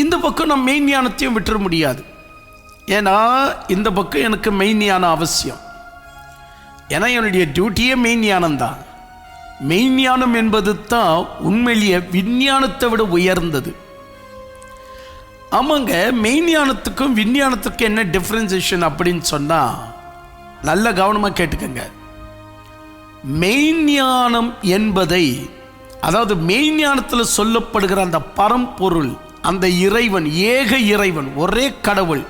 இந்த பக்கம் நான் மெய்ஞானத்தையும் விட்டுற முடியாது. ஏன்னா இந்த பக்கம் எனக்கு மெய்ஞானம் அவசியம். ஏன்னா என்னுடைய டியூட்டியே மெய்ஞானம்தான். மெய்ஞானம் என்பது தான் உண்மையிலேயே விஞ்ஞானத்தை விட உயர்ந்தது. ஆமாங்க, மெய்ஞானத்துக்கும் விஞ்ஞானத்துக்கும் என்ன டிஃப்ரென்சியேஷன் அப்படின்னு சொன்னால் நல்ல கவனமாக கேட்டுக்கங்க. மெய்ஞானம் என்பதை, அதாவது மெய்ஞானத்தில் சொல்லப்படுகிற அந்த பரம்பொருள், அந்த இறைவன், ஏக இறைவன், ஒரே கடவுள்,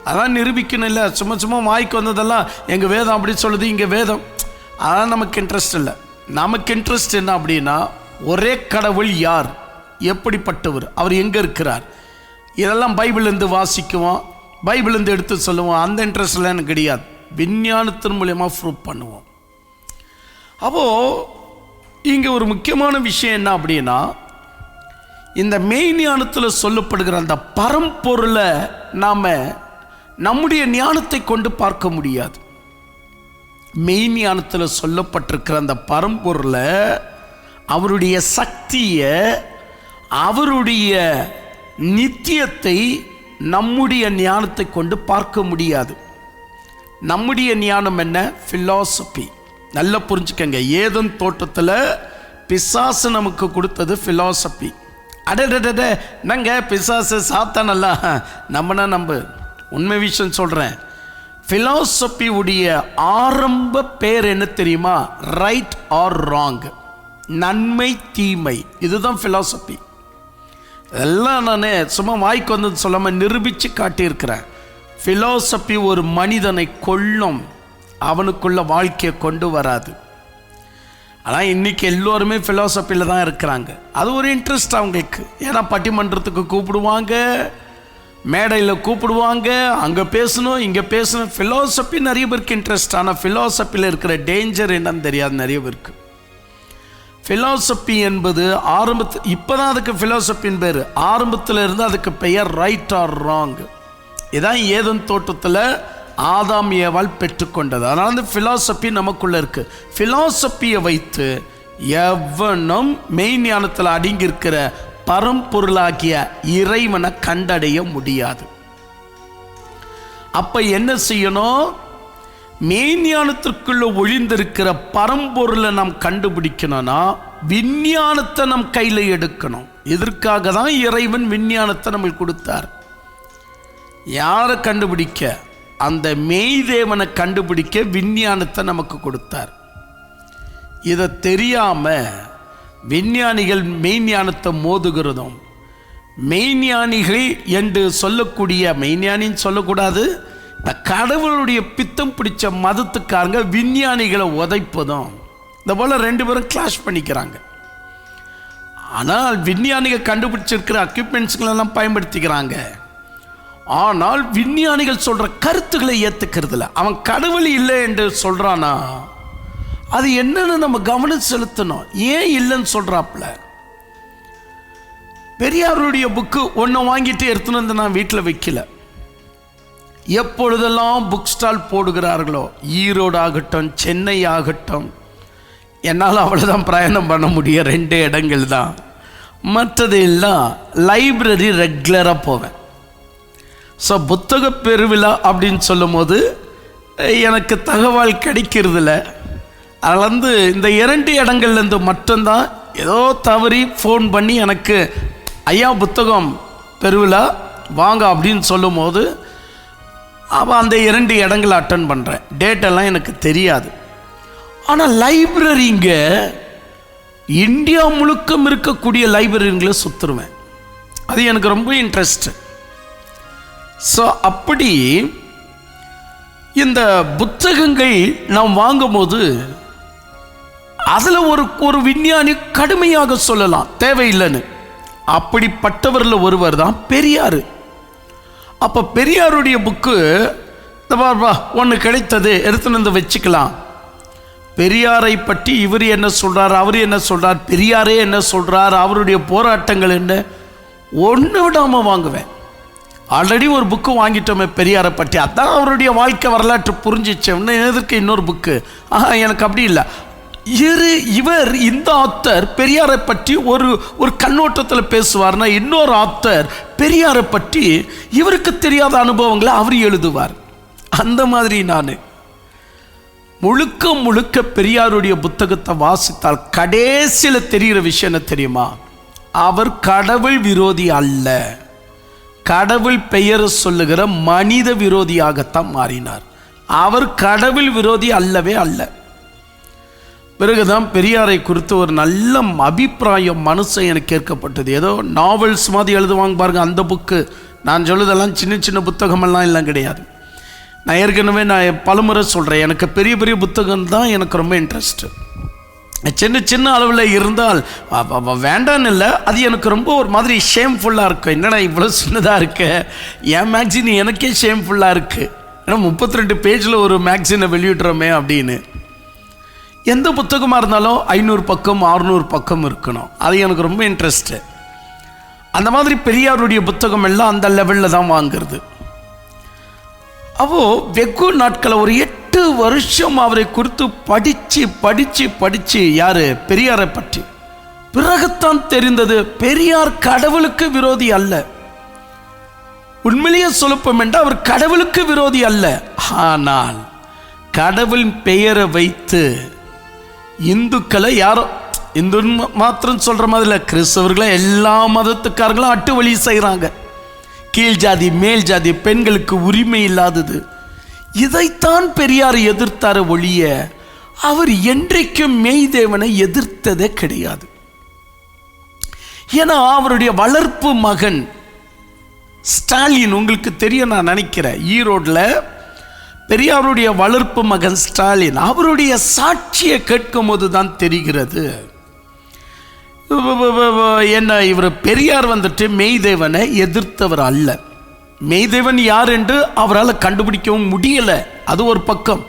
அதான் நிரூபிக்கணும். இல்லை சும்மா வாய்க்கு வந்ததெல்லாம் எங்கள் வேதம் அப்படி சொல்லுது, இங்கே வேதம், அதான் நமக்கு இன்ட்ரெஸ்ட் இல்லை. நமக்கு இன்ட்ரெஸ்ட் என்ன அப்படின்னா, ஒரே கடவுள் யார், எப்படிப்பட்டவர், அவர் எங்கே இருக்கிறார், இதெல்லாம் பைபிள்லேருந்து வாசிக்குவோம், பைபிள்லேருந்து எடுத்து சொல்லுவோம். அந்த இன்ட்ரெஸ்ட்லாம் எனக்கு கிடையாது. விஞ்ஞானத்தின் மூலயமா ப்ரூவ் பண்ணுவோம். அப்போது இங்கே ஒரு முக்கியமான விஷயம் என்ன அப்படின்னா, இந்த மெய்ஞானத்தில் சொல்லப்படுகிற அந்த பரம்பொருளை நாம் நம்முடைய ஞானத்தை கொண்டு பார்க்க முடியாது. மெய்ஞானத்தில் சொல்லப்பட்டிருக்கிற அந்த பரம்பொருளை, அவருடைய சக்தியை, அவருடைய நித்தியத்தை நம்முடைய ஞானத்தை கொண்டு பார்க்க முடியாது. நம்முடைய ஞானம் என்ன? ஃபிலாசபி. நல்லா புரிஞ்சுக்கங்க. ஏதன் தோட்டத்தில் பிசாசு நமக்கு கொடுத்தது ஃபிலாசபி. அடடட நாங்கள் பிசாசு சாத்தானெல்லாம் நம்ப உண்மை விஷயம் சொல்கிறேன். ஃபிலாசபி உடைய ஆரம்ப பேர் என்ன தெரியுமா? ரைட் ஆர் ராங், நன்மை தீமை. இதுதான் ஃபிலாசபி. இதெல்லாம் நான் சும்மா வாய்க்கு வந்தது சொல்லாமல் நிரூபித்து காட்டியிருக்கிறேன். ஃபிலாசபி ஒரு மனிதனை கொல்லும், அவனுக்குள்ள வாழ்க்கையை கொண்டு வராது. ஆனால் இன்றைக்கி எல்லோருமே ஃபிலாசபியில் தான் இருக்கிறாங்க. அது ஒரு இன்ட்ரெஸ்ட் அவங்களுக்கு. ஏன்னா பட்டிமன்றத்துக்கு கூப்பிடுவாங்க, மேடையில் கூப்பிடுவாங்க, அங்கே பேசணும் இங்கே பேசணும். ஃபிலாசபி நிறைய பேருக்கு இன்ட்ரெஸ்ட். ஆனால் ஃபிலாசபியில் இருக்கிற டேஞ்சர் என்னன்னு தெரியாது நிறைய பேருக்கு. ஃபிலாசபி என்பது இப்போ தான் அதுக்கு ஃபிலாசபின்னு பேர். ஆரம்பத்தில் இருந்து அதுக்கு பெயர் ரைட் ஆர் ராங். இதான் ஏதன் தோட்டத்தில் ஆதாம் ஏவாள் பெற்றுக்கொண்டது. அதனால அந்த ஃபிலாசபி நமக்குள்ளே இருக்குது. ஃபிலாசபியை வைத்து எவனும் மெய்ஞானத்தில் அடங்கியிருக்கிற பரம்பொருளாகிய இறைவனை கண்டடைய முடியாது. அப்போ என்ன செய்யணும்? மெய்ஞானத்திற்குள்ள ஒழிந்திருக்கிற பரம்பொருளை நாம் கண்டுபிடிக்கணும்னா விஞ்ஞானத்தை நம் கையில் எடுக்கணும். இதற்காக தான் இறைவன் விஞ்ஞானத்தை நம்மளுக்கு கொடுத்தார். யாரை கண்டுபிடிக்க? அந்த மெய்தேவனை கண்டுபிடிக்க விஞ்ஞானத்தை நமக்கு கொடுத்தார். இதை தெரியாமல் விஞ்ஞானிகள் மெய்ஞானத்தை மோதுகிறதும், மெய்ஞானிகள் என்று சொல்லக்கூடிய, மெய்ஞானின்னு சொல்லக்கூடாது, இந்த கடவுளுடைய பித்தம் பிடிச்ச மதத்துக்காரங்க விஞ்ஞானிகளை உதைப்பதும், இந்த போல் ரெண்டு பேரும் கிளாஷ் பண்ணிக்கிறாங்க. ஆனால் விஞ்ஞானிகள் கண்டுபிடிச்சிருக்கிற எக்யூப்மெண்ட்ஸ்களெல்லாம் பயன்படுத்திக்கிறாங்க. ஆனால் விஞ்ஞானிகள் சொல்கிற கருத்துக்களை ஏற்றுக்கிறதுல அவன் கடவுள் இல்லை என்று சொல்கிறானா, அது என்னன்னு நம்ம கவனம் செலுத்தணும். ஏன் இல்லைன்னு சொல்கிறாப்புல? பெரியாருடைய புக்கு ஒன்று வாங்கிட்டு எடுத்துன்னு வந்து நான் வீட்டில் வைக்கல. எப்பொழுதெல்லாம் புக் ஸ்டால் போடுகிறார்களோ, ஈரோடு ஆகட்டும், சென்னை ஆகட்டும், என்னால் அவ்வளோதான் பிரயாணம் பண்ண முடியும், 2 இடங்கள் தான். மற்றது எல்லாம் லைப்ரரி ரெகுலராக போவேன். ஸோ புத்தக பெருவிழா அப்படின்னு சொல்லும் போது எனக்கு தகவல் கிடைக்கிறதில்ல. அதில் இந்த 2 இடங்கள்லேருந்து மட்டும்தான் ஏதோ தவறி ஃபோன் பண்ணி எனக்கு ஐயா புத்தகம் பெருவிழா வாங்க அப்படின்னு சொல்லும் போது அவன் அந்த 2 இடங்களை அட்டன் பண்ணுறேன். டேட்டெல்லாம் எனக்கு தெரியாது. ஆனால் லைப்ரரிங்க இந்தியா முழுக்கம் இருக்கக்கூடிய லைப்ரரிங்களை சுற்றுருவேன். அது எனக்கு ரொம்ப இன்ட்ரெஸ்ட். ஸோ அப்படி இந்த புத்தகங்கள் நாம் வாங்கும்போது அதில் ஒரு விஞ்ஞானி கடுமையாக சொல்லலாம் தேவையில்லைன்னு. அப்படிப்பட்டவரில் ஒருவர் தான் பெரியார். அப்போ பெரியாருடைய புக்கு ஒன்று கிடைத்தது, எடுத்துன்னு வந்து வச்சுக்கலாம். பெரியாரை பற்றி இவர் என்ன சொல்கிறார், அவர் என்ன சொல்கிறார், பெரியாரே என்ன சொல்கிறார், அவருடைய போராட்டங்கள் என்ன, ஒன்று விடாமல் வாங்குவேன். ஆல்ரெடி ஒரு புக்கு வாங்கிட்டோமே பெரியாரை பற்றி, அதான் அவருடைய வாழ்க்கை வரலாற்று புரிஞ்சிச்சோம்னு எதற்கு இன்னொரு புக்கு? எனக்கு அப்படி இல்லை. இவர் இந்த ஆத்தர் பெரியாரை பற்றி ஒரு கண்ணோட்டத்தில் பேசுவார்னா, இன்னொரு ஆத்தர் பெரியாரை பற்றி இவருக்கு தெரியாத அனுபவங்களை அவர் எழுதுவார். அந்த மாதிரி நான் முழுக்க பெரியாருடைய புத்தகத்தை வாசித்தால் கடைசியில் தெரிகிற விஷயம் என்ன தெரியுமா? அவர் கடவுள் விரோதி அல்ல, கடவுள் பெயர் சொல்லுகிற மனித விரோதியாகத்தான் மாறினார். அவர் கடவுள் விரோதி அல்லவே அல்ல. பிறகுதான் பெரியாரை குறித்து ஒரு நல்ல அபிப்பிராயம் மனுஷன் எனக்கு கேட்கப்பட்டது. ஏதோ நாவல்ஸ் மாதிரி எழுதுவாங்க பாருங்க, அந்த புக்கு. நான் சொல்லுதெல்லாம் சின்ன புத்தகமெல்லாம் எல்லாம் கிடையாது. நான் ஏற்கனவே பலமுறை சொல்கிறேன், எனக்கு பெரிய புத்தகம் தான் எனக்கு ரொம்ப இன்ட்ரெஸ்ட்டு. சின்ன அளவில் இருந்தால் வேண்டான்னு இல்லை, அது எனக்கு ரொம்ப ஒரு மாதிரி ஷேம்ஃபுல்லாக இருக்கும். என்னடா இவ்வளோ சின்னதாக இருக்கு, என் மேக்சின் எனக்கே ஷேம்ஃபுல்லாக இருக்குது, ஏன்னா 32 பேஜில் ஒரு மேக்சினை வெளியிடுறோமே அப்படின்னு. எந்த புத்தகமாக இருந்தாலும் 500 பக்கம் 600 பக்கம் இருக்கணும், அது எனக்கு ரொம்ப இன்ட்ரெஸ்ட்டு. அந்த மாதிரி பெரியாருடைய புத்தகம் எல்லாம் அந்த லெவலில் தான் வாங்கிறது. வெகு நாட்களை ஒரு 8 வருஷம் அவரை குறித்து படித்து யார் பெரியாரை பற்றி. பிறகுத்தான் தெரிந்தது பெரியார் கடவுளுக்கு விரோதி அல்ல. உண்மையிலேயே சொல்லப்போம் என்றால் அவர் கடவுளுக்கு விரோதி அல்ல. ஆனால் கடவுள் பெயரை வைத்து இந்துக்களை யாரோ, இந்து மாத்திரம் சொல்கிற மாதிரி இல்லை, கிறிஸ்தவர்களை எல்லா மதத்துக்காரங்களும் அட்டு வழி செய்கிறாங்க. கீழ் ஜாதி மேல் ஜாதி, பெண்களுக்கு உரிமை இல்லாதது, இதைத்தான் பெரியார் எதிர்த்தார ஒழிய அவர் என்றைக்கும் மெய்தேவனை எதிர்த்ததே கிடையாது. ஏன்னா அவருடைய வளர்ப்பு மகன் ஸ்டாலின், உங்களுக்கு தெரியும் நான் நினைக்கிறேன், ஈரோட்டில் பெரியாருடைய வளர்ப்பு மகன் ஸ்டாலின், அவருடைய சாட்சியை கேட்கும் போது தான் தெரிகிறது என்ன, இவர் பெரியார் மெய்தேவனை எதிர்த்தவர் அல்ல. மெய்தேவன் யார் என்று அவரால் கண்டுபிடிக்கவும் முடியலை, அது ஒரு பக்கம்.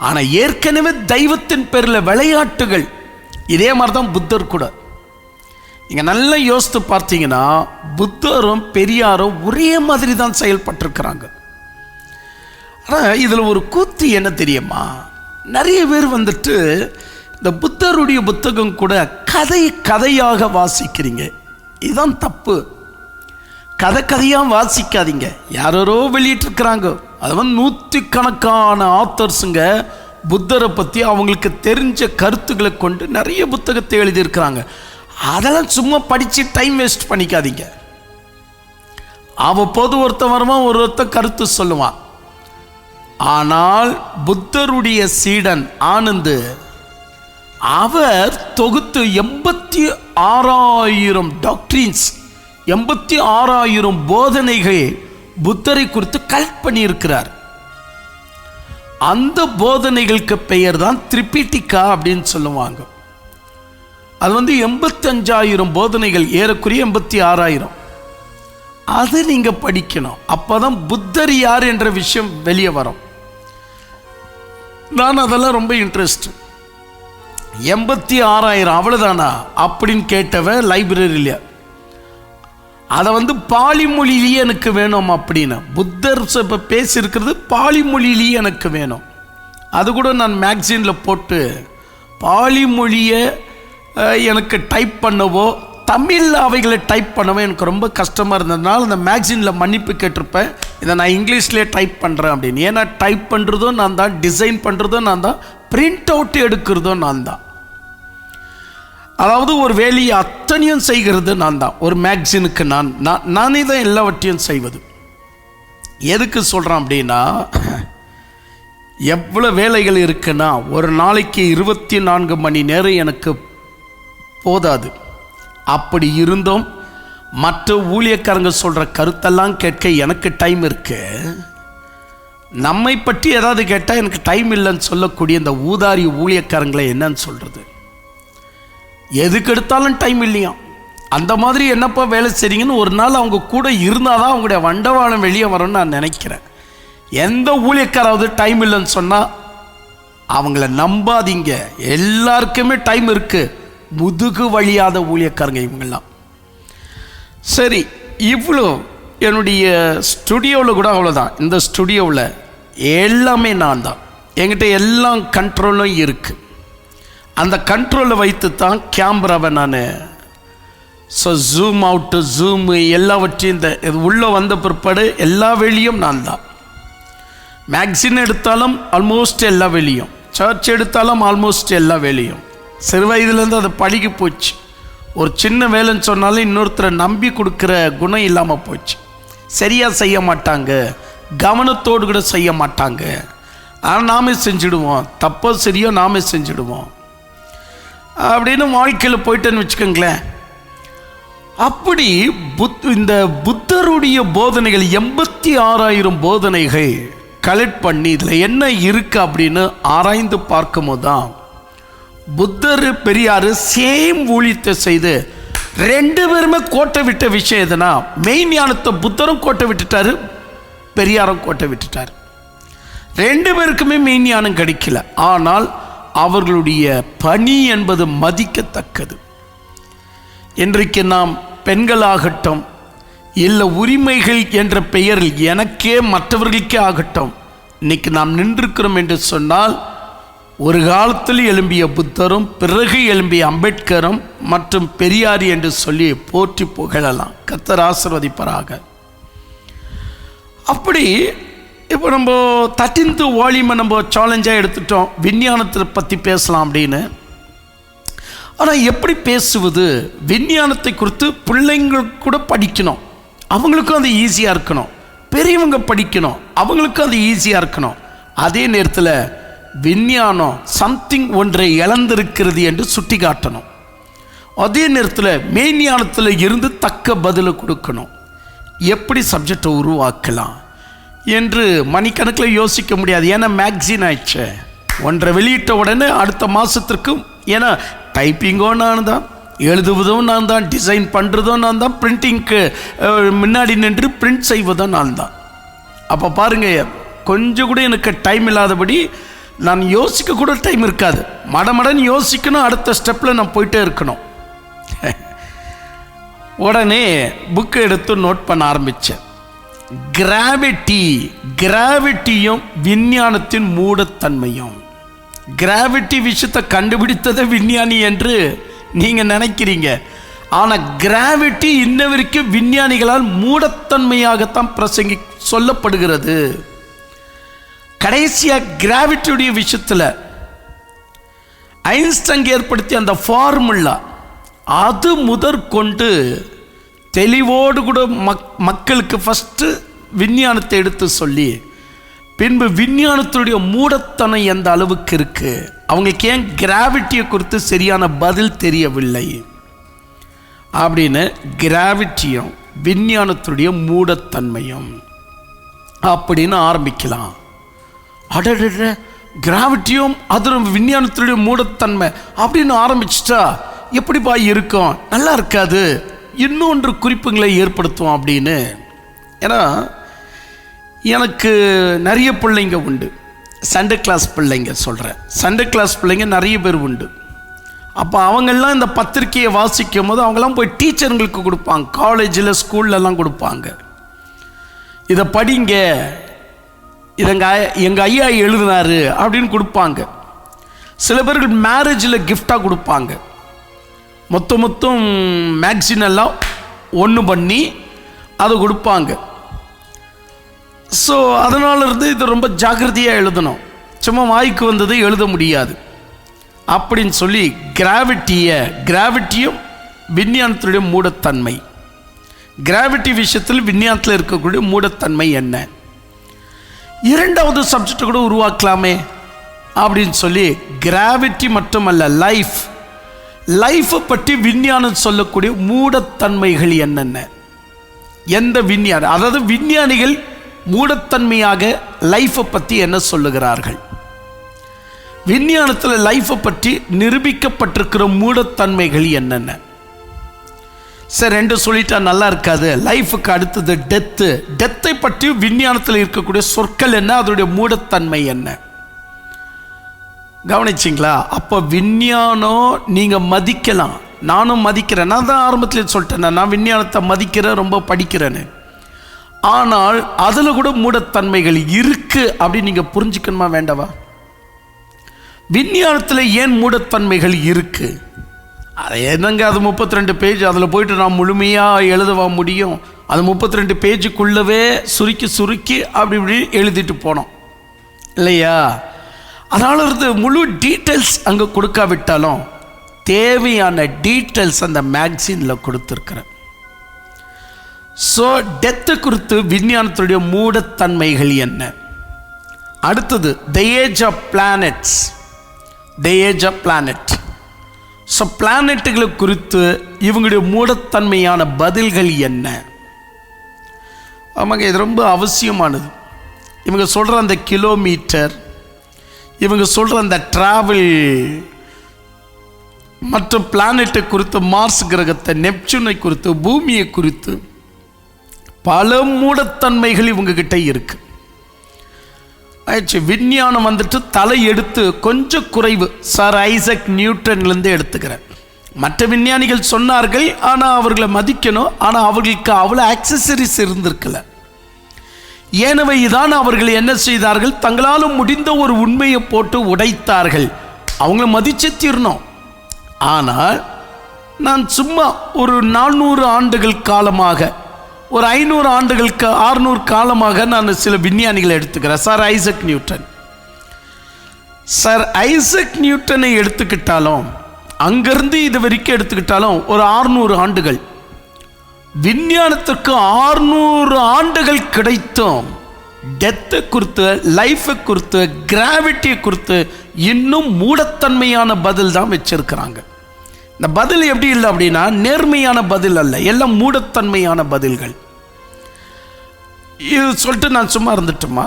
ஆனால் ஏற்கனவே தெய்வத்தின் பேரில் விளையாட்டுகள். இதே மாதிரி தான் புத்தர் கூட. நீங்கள் நல்லா யோசித்து பார்த்தீங்கன்னா புத்தரும் பெரியாரும் ஒரே மாதிரி தான் செயல்பட்டிருக்கிறாங்க. ஆனால் இதில் ஒரு கூத்து என்ன தெரியுமா, நிறைய பேர் இந்த புத்தருடைய புத்தகம் கூட கதையாக வாசிக்கிறீங்க. இதுதான் தப்பு. கதையாக வாசிக்காதீங்க. யாரோ வெளியிட்டிருக்கிறாங்க, அது 100கணக்கான ஆத்தர்ஸுங்க புத்தரை பற்றி அவங்களுக்கு தெரிஞ்ச கருத்துக்களை கொண்டு நிறைய புத்தகத்தை எழுதியிருக்கிறாங்க. அதெல்லாம் சும்மா படித்து டைம் வேஸ்ட் பண்ணிக்காதீங்க. அவ்வப்போது ஒருத்தன் கருத்து சொல்லுவான். ஆனால் புத்தருடைய சீடன் ஆனந்து அவர் தொகுத்து 86,000 டாக்ட்ரின்ஸ், 86,000 போதனைகள் புத்தரை குறித்து கலெக்ட் பண்ணியிருக்கிறார். அந்த போதனைகளுக்கு பெயர் தான் திரிபிடிகா அப்படின்னு சொல்லுவாங்க. அது 85,000 போதனைகள், ஏறக்குறைய 86,000. அது நீங்க படிக்கணும். அப்பதான் புத்தர் யார் என்ற விஷயம் வெளியே வரும். நான் அதெல்லாம் ரொம்ப இன்ட்ரெஸ்ட். 86,000 அவ்வளவுதானா அப்படின்னு கேட்டவ லைப்ரரியில அதை பாலி மொழியிலேயே எனக்கு வேணும் அப்படின்னு. புத்தர் இப்போ பேசியிருக்கிறது பாலி மொழியிலேயே எனக்கு வேணும். அது கூட நான் மேக்சினில் போட்டு பாலி மொழியை எனக்கு டைப் பண்ணவோ தமிழில் அவைகளை டைப் பண்ணவோ எனக்கு ரொம்ப கஷ்டமாக இருந்ததுனால அந்த மேக்சினில் மன்னிப்பு கேட்டிருப்பேன். இதை நான் இங்கிலீஷ்லேயே டைப் பண்ணுறேன் அப்படின்னு. ஏன்னா டைப் பண்ணுறதும் நான் தான், டிசைன் பண்ணுறதும் நான் தான், பிரிண்ட் அவுட் எடுக்கிறதும் நான் தான். அதாவது ஒரு வேலையை அத்தனையும் செய்கிறது நான் தான். ஒரு மேக்சினுக்கு நானே தான் எல்லாவற்றையும் செய்வது. எதுக்கு சொல்கிறேன் அப்படின்னா, எவ்வளோ வேலைகள் இருக்குன்னா ஒரு நாளைக்கு 24 மணி நேரம் எனக்கு போதாது. அப்படி இருந்தும் மற்ற ஊழியக்காரங்க சொல்கிற கருத்தெல்லாம் கேட்க எனக்கு டைம் இருக்கு. நம்மை பற்றி ஏதாவது கேட்டால் எனக்கு டைம் இல்லைன்னு சொல்லக்கூடிய இந்த ஊதாரி ஊழியக்காரங்களை என்னன்னு சொல்கிறது? எதுக்கு எடுத்தாலும் டைம் இல்லையா? அந்த மாதிரி என்னப்பா வேலை செய்றீங்கன்னு ஒரு நாள் அவங்க கூட இருந்தால் தான் அவங்களுடைய வண்டவாளம் வெளியே வரும்னு நான் நினைக்கிறேன். எந்த ஊழியக்காராவது டைம் இல்லைன்னு சொன்னால் அவங்கள நம்பாதீங்க. எல்லாருக்குமே டைம் இருக்கு. முதுகு வழியாத ஊழியக்காரங்க இவங்கெல்லாம். சரி, இவ்வளோ என்னுடைய ஸ்டுடியோவில் கூட அவ்வளோதான். இந்த ஸ்டுடியோவில் எல்லாமே நான் தான். என்கிட்ட எல்லாம் கண்ட்ரோலும் இருக்குது. அந்த கண்ட்ரோலை வைத்து தான் கேமராவை நான் ஜூம் அவுட்டு, ஜூமு எல்லாவற்றையும் இந்த உள்ளே வந்த பிற்பாடு எல்லா வேலையும் நான் தான். மேக்சின் எடுத்தாலும் ஆல்மோஸ்ட் எல்லா வேலையும், சர்ச் எடுத்தாலும் ஆல்மோஸ்ட் எல்லா வேலையும். சிறு வயதுலேருந்து அது பழகி போச்சு. ஒரு சின்ன வேலைன்னு சொன்னாலும் இன்னொருத்தரை நம்பி கொடுக்குற குணம் இல்லாமல் போச்சு. சரியாக செய்ய மாட்டாங்க, கவனத்தோடு கூட செய்ய மாட்டாங்க. ஆனால் நாமே செஞ்சுடுவோம், தப்போ சரியோ நாமே செஞ்சுடுவோம் அப்படின்னு வாழ்க்கையில் போயிட்டேன்னு வச்சுக்கோங்களேன். அப்படி இந்த புத்தருடைய போதனைகள் 86,000 போதனைகள் கலெக்ட் பண்ணி இதில் என்ன இருக்கு அப்படின்னு ஆராய்ந்து பார்க்கும்போது தான் புத்தர் பெரியார் சேம் ஊழியத்தை செய்து 2 பேருமே கோட்டை விட்ட விஷயம் எதுனா, மெயின் ஞானத்தை புத்தரும் கோட்டை விட்டுட்டாரு, பெரியாரும் கோட்டை விட்டுட்டார். 2 பேருக்குமே மெயின் ஞானம் கிடைக்கல. ஆனால் அவர்களுடைய பணி என்பது மதிக்கத்தக்கது. இன்றைக்கு நாம் பெண்களாகட்டும், இல்லை உரிமைகள் என்ற பெயரில் எனக்கே மற்றவர்களுக்கே ஆகட்டும், இன்னைக்கு நாம் நின்றிருக்கிறோம் என்று சொன்னால் ஒரு காலத்தில் எழும்பிய புத்தரும் பிறகு எழும்பிய அம்பேத்கரும் மற்றும் பெரியார் என்று சொல்லி போற்றி புகழலாம். கர்த்தர் ஆசீர்வதிப்பாராக. அப்படி இப்போ நம்ம 13th வால்யூமை நம்ம சேலஞ்சாக எடுத்துட்டோம், விஞ்ஞானத்தை பற்றி பேசலாம் அப்படின்னு. ஆனால் எப்படி பேசுவது? விஞ்ஞானத்தை குறித்து பிள்ளைங்களுக்கு கூட படிக்கணும், அவங்களுக்கும் அது ஈஸியாக இருக்கணும். பெரியவங்க படிக்கணும், அவங்களுக்கும் அது ஈஸியாக இருக்கணும். அதே நேரத்தில் விஞ்ஞானம் சம்திங் ஒன்றை இழந்திருக்கிறது என்று சுட்டி காட்டணும். அதே நேரத்தில் மெய்ஞானத்தில் இருந்து தக்க பதிலை கொடுக்கணும். எப்படி சப்ஜெக்டை உருவாக்கலாம் என்று மணிக்கணக்கில் யோசிக்க முடியாது. ஏன்னா மேக்சின் ஆயிடுச்சு. ஒன்றை வெளியிட்ட உடனே அடுத்த மாதத்திற்கு, ஏன்னா டைப்பிங்கும் நான் தான், எழுதுவதும் நான் தான், டிசைன் பண்ணுறதும் நான் தான், பிரிண்டிங்க்கு முன்னாடி நின்று பிரிண்ட் செய்வதும் நான் தான். அப்போ பாருங்கள், கொஞ்சம் கூட எனக்கு டைம் இல்லாதபடி நான் யோசிக்க கூட டைம் இருக்காது. மடமடன்னு யோசிக்கணும், அடுத்த ஸ்டெப்பில் நான் போயிட்டே இருக்கணும். உடனே புக்கு எடுத்து நோட் பண்ண ஆரம்பித்தேன். கிராவிட்டியும் விஞ்ஞானத்தின் மூடத்தன்மையும். கிராவிட்டி விஷயத்தை கண்டுபிடித்ததை விஞ்ஞானி என்று நீங்கள் நினைக்கிறீங்க. ஆனால் கிராவிட்டி இன்ன வரைக்கும் விஞ்ஞானிகளால் மூடத்தன்மையாகத்தான் சொல்லப்படுகிறது. கடைசியாக கிராவிட்டியுடைய விஷயத்தில் ஐன்ஸ்டைன் ஏற்படுத்திய அந்த ஃபார்முலா, அது முதற்கொண்டு தெளிவோடு கூட மக்களுக்கு ஃபஸ்ட்டு விஞ்ஞானத்தை எடுத்து சொல்லி பின்பு விஞ்ஞானத்துடைய மூடத்தனம் எந்த அளவுக்கு இருக்கு, அவங்களுக்கு ஏன் கிராவிட்டியை குறித்து சரியான பதில் தெரியவில்லை அப்படின்னு கிராவிட்டியும் விஞ்ஞானத்துடைய மூடத்தன்மையும் அப்படின்னு ஆரம்பிக்கலாம். அடட, கிராவிட்டியும் அதில் விஞ்ஞானத்துடைய மூடத்தன்மை அப்படின்னு ஆரம்பிச்சிட்டா எப்படிப்பா இருக்கும், நல்லா இருக்காது, இன்னொன்று குறிப்புகளை ஏற்படுத்தும் அப்படின்னு. ஏன்னா எனக்கு நிறைய பிள்ளைங்க உண்டு, சண்டே கிளாஸ் பிள்ளைங்க சொல்கிறேன், சண்டே கிளாஸ் பிள்ளைங்க நிறைய பேர் உண்டு. அப்போ அவங்கெல்லாம் இந்த பத்திரிக்கையை வாசிக்கும் போது அவங்கெல்லாம் போய் டீச்சருங்களுக்கு கொடுப்பாங்க, காலேஜில் ஸ்கூல்லலாம் கொடுப்பாங்க. இதை படிங்க, எங்கள் ஐயா எழுதினாரு அப்படின்னு கொடுப்பாங்க. சில பேர்கள் மேரேஜில் கிஃப்டாக கொடுப்பாங்க, மொத்தம் மேக்சின் எல்லாம் ஒன்று பண்ணி அதை கொடுப்பாங்க. ஸோ அதனால இருந்து இது ரொம்ப ஜாக்கிரதையாக எழுதணும், சும்மா வாய்க்கு வந்தது எழுத முடியாது அப்படின்னு சொல்லி கிராவிட்டியும் விஞ்ஞானத்துடைய மூடத்தன்மை, கிராவிட்டி விஷயத்தில் விஞ்ஞானத்தில் இருக்கக்கூடிய மூடத்தன்மை என்ன, இரண்டாவது சப்ஜெக்ட் கூட உருவாக்கலாமே அப்படின்னு சொல்லி கிராவிட்டி மட்டுமல்ல, லைஃப்பை பற்றி விஞ்ஞானம் சொல்லக்கூடிய மூடத்தன்மைகள் என்னென்ன, எந்த விஞ்ஞானம், அதாவது விஞ்ஞானிகள் மூடத்தன்மையாக லைஃப்பை பற்றி என்ன சொல்லுகிறார்கள், விஞ்ஞானத்தில் லைஃப்பை பற்றி நிரூபிக்கப்பட்டிருக்கிற மூடத்தன்மைகள் என்னென்ன. சரி, ரெண்டு சொல்லிட்டா நல்லா இருக்காது. லைஃபுக்கு அடுத்தது டெத்தை பற்றி விஞ்ஞானத்தில் இருக்கக்கூடிய சொற்கள் என்ன, அதோடைய மூடத்தன்மை என்ன, கவனிச்சிங்களா? அப்போ விஞ்ஞானம் நீங்கள் மதிக்கலாம், நானும் மதிக்கிறேன். நான் தான் ஆரம்பத்தில் சொல்லிட்டேன், நான் விஞ்ஞானத்தை மதிக்கிறேன், ரொம்ப படிக்கிறேன்னு. ஆனால் அதில் கூட மூடத்தன்மைகள் இருக்கு அப்படின்னு நீங்கள் புரிஞ்சுக்கணுமா வேண்டாவா? விஞ்ஞானத்தில் ஏன் மூடத்தன்மைகள் இருக்கு? அது என்னங்க, அது 32 பேஜ், அதில் போயிட்டு நான் முழுமையாக எழுதவா முடியும்? அது 32 பேஜுக்குள்ளவே சுருக்கி அப்படி எழுதிட்டு போனோம் இல்லையா? அதனால இருந்து முழு டீட்டெயில்ஸ் அங்கே கொடுக்காவிட்டாலும் தேவையான டீட்டெயில்ஸ் அந்த மேக்சினில் கொடுத்துருக்குறேன். ஸோ டெத்தை குறித்து விஞ்ஞானத்துடைய மூடத்தன்மைகள் என்ன. அடுத்தது the age of planet. So பிளானட்டுகளை குறித்து இவங்களுடைய மூடத்தன்மையான பதில்கள் என்ன? ஆமாங்க, இது ரொம்ப அவசியமானது. இவங்க சொல்கிற அந்த கிலோமீட்டர், இவங்க சொல்கிற அந்த டிராவல், மற்ற பிளானட்டை குறித்து, மார்ஸ் கிரகத்தை, நெப்சூனை குறித்து, பூமியை குறித்து பல மூடத்தன்மைகள் இவங்க கிட்ட இருக்கு. ஆயிடுச்சு. விஞ்ஞானம் வந்துட்டு தலை எடுத்து கொஞ்சம் குறைவு சார் ஐசக் நியூட்டன்லேருந்து எடுத்துக்கிறேன். மற்ற விஞ்ஞானிகள் சொன்னார்கள், ஆனால் அவர்களை மதிக்கணும். ஆனால் அவர்களுக்கு அவ்வளோ ஆக்சசரிஸ் இருந்திருக்கல. எனவே இதான் அவர்கள் என்ன செய்தார்கள், தங்களால் முடிந்த ஒரு உண்மையை போட்டு உடைத்தார்கள். அவங்கள மதிச்சு தீரணும். ஆனால் நான் சும்மா ஒரு 400 ஆண்டுகள் காலமாக, ஒரு 500 ஆண்டுகளுக்கு 600 காலமாக நான் சில விஞ்ஞானிகளை எடுத்துக்கிறேன். சார் ஐசக் நியூட்டனை எடுத்துக்கிட்டாலும், அங்கிருந்து இது வரைக்கும் எடுத்துக்கிட்டாலும் ஒரு 600 ஆண்டுகள், விஞ்ஞானத்துக்கு 600 ஆண்டுகள் கிடைத்தும் டெத்தை குறித்து, லைஃபை குறித்து, கிராவிட்டியை குறித்து இன்னும் மூடத்தன்மையான பதில் தான் வச்சிருக்கிறாங்க. இந்த பதில் எப்படி இல்லை அப்படின்னா, நேர்மையான பதில் அல்ல, எல்லாம் மூடத்தன்மையான பதில்கள். இது சொல்லிட்டு நான் சும்மா இருந்துட்டுமா,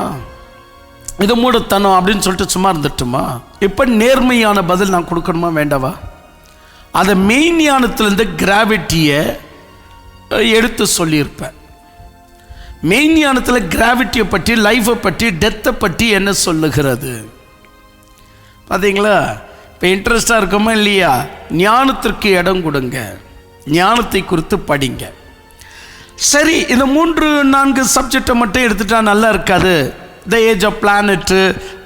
இது மூடத்தனம் அப்படின்னு சொல்லிட்டு சும்மா இருந்துட்டுமா? இப்போ நேர்மையான பதில் நான் கொடுக்கணுமா வேண்டாவா? அதை மெய்ஞானத்திலேருந்து கிராவிட்டியை எடுத்து சொல்லியிருப்பேன். மெய்ஞானத்தில் கிராவிட்டியை பற்றி, லைஃபை பற்றி, டெத்தை பற்றி என்ன சொல்லுகிறது பார்த்தீங்களா? இப்போ இன்ட்ரெஸ்டாக இருக்குமா இல்லையா? ஞானத்திற்கு இடம் கொடுங்க, ஞானத்தை குறித்து படிங்க. சரி, இந்த 3-4 சப்ஜெக்டை மட்டும் எடுத்துட்டா நல்லா இருக்காது. த ஏஜ் ஆஃப் பிளானட்டு,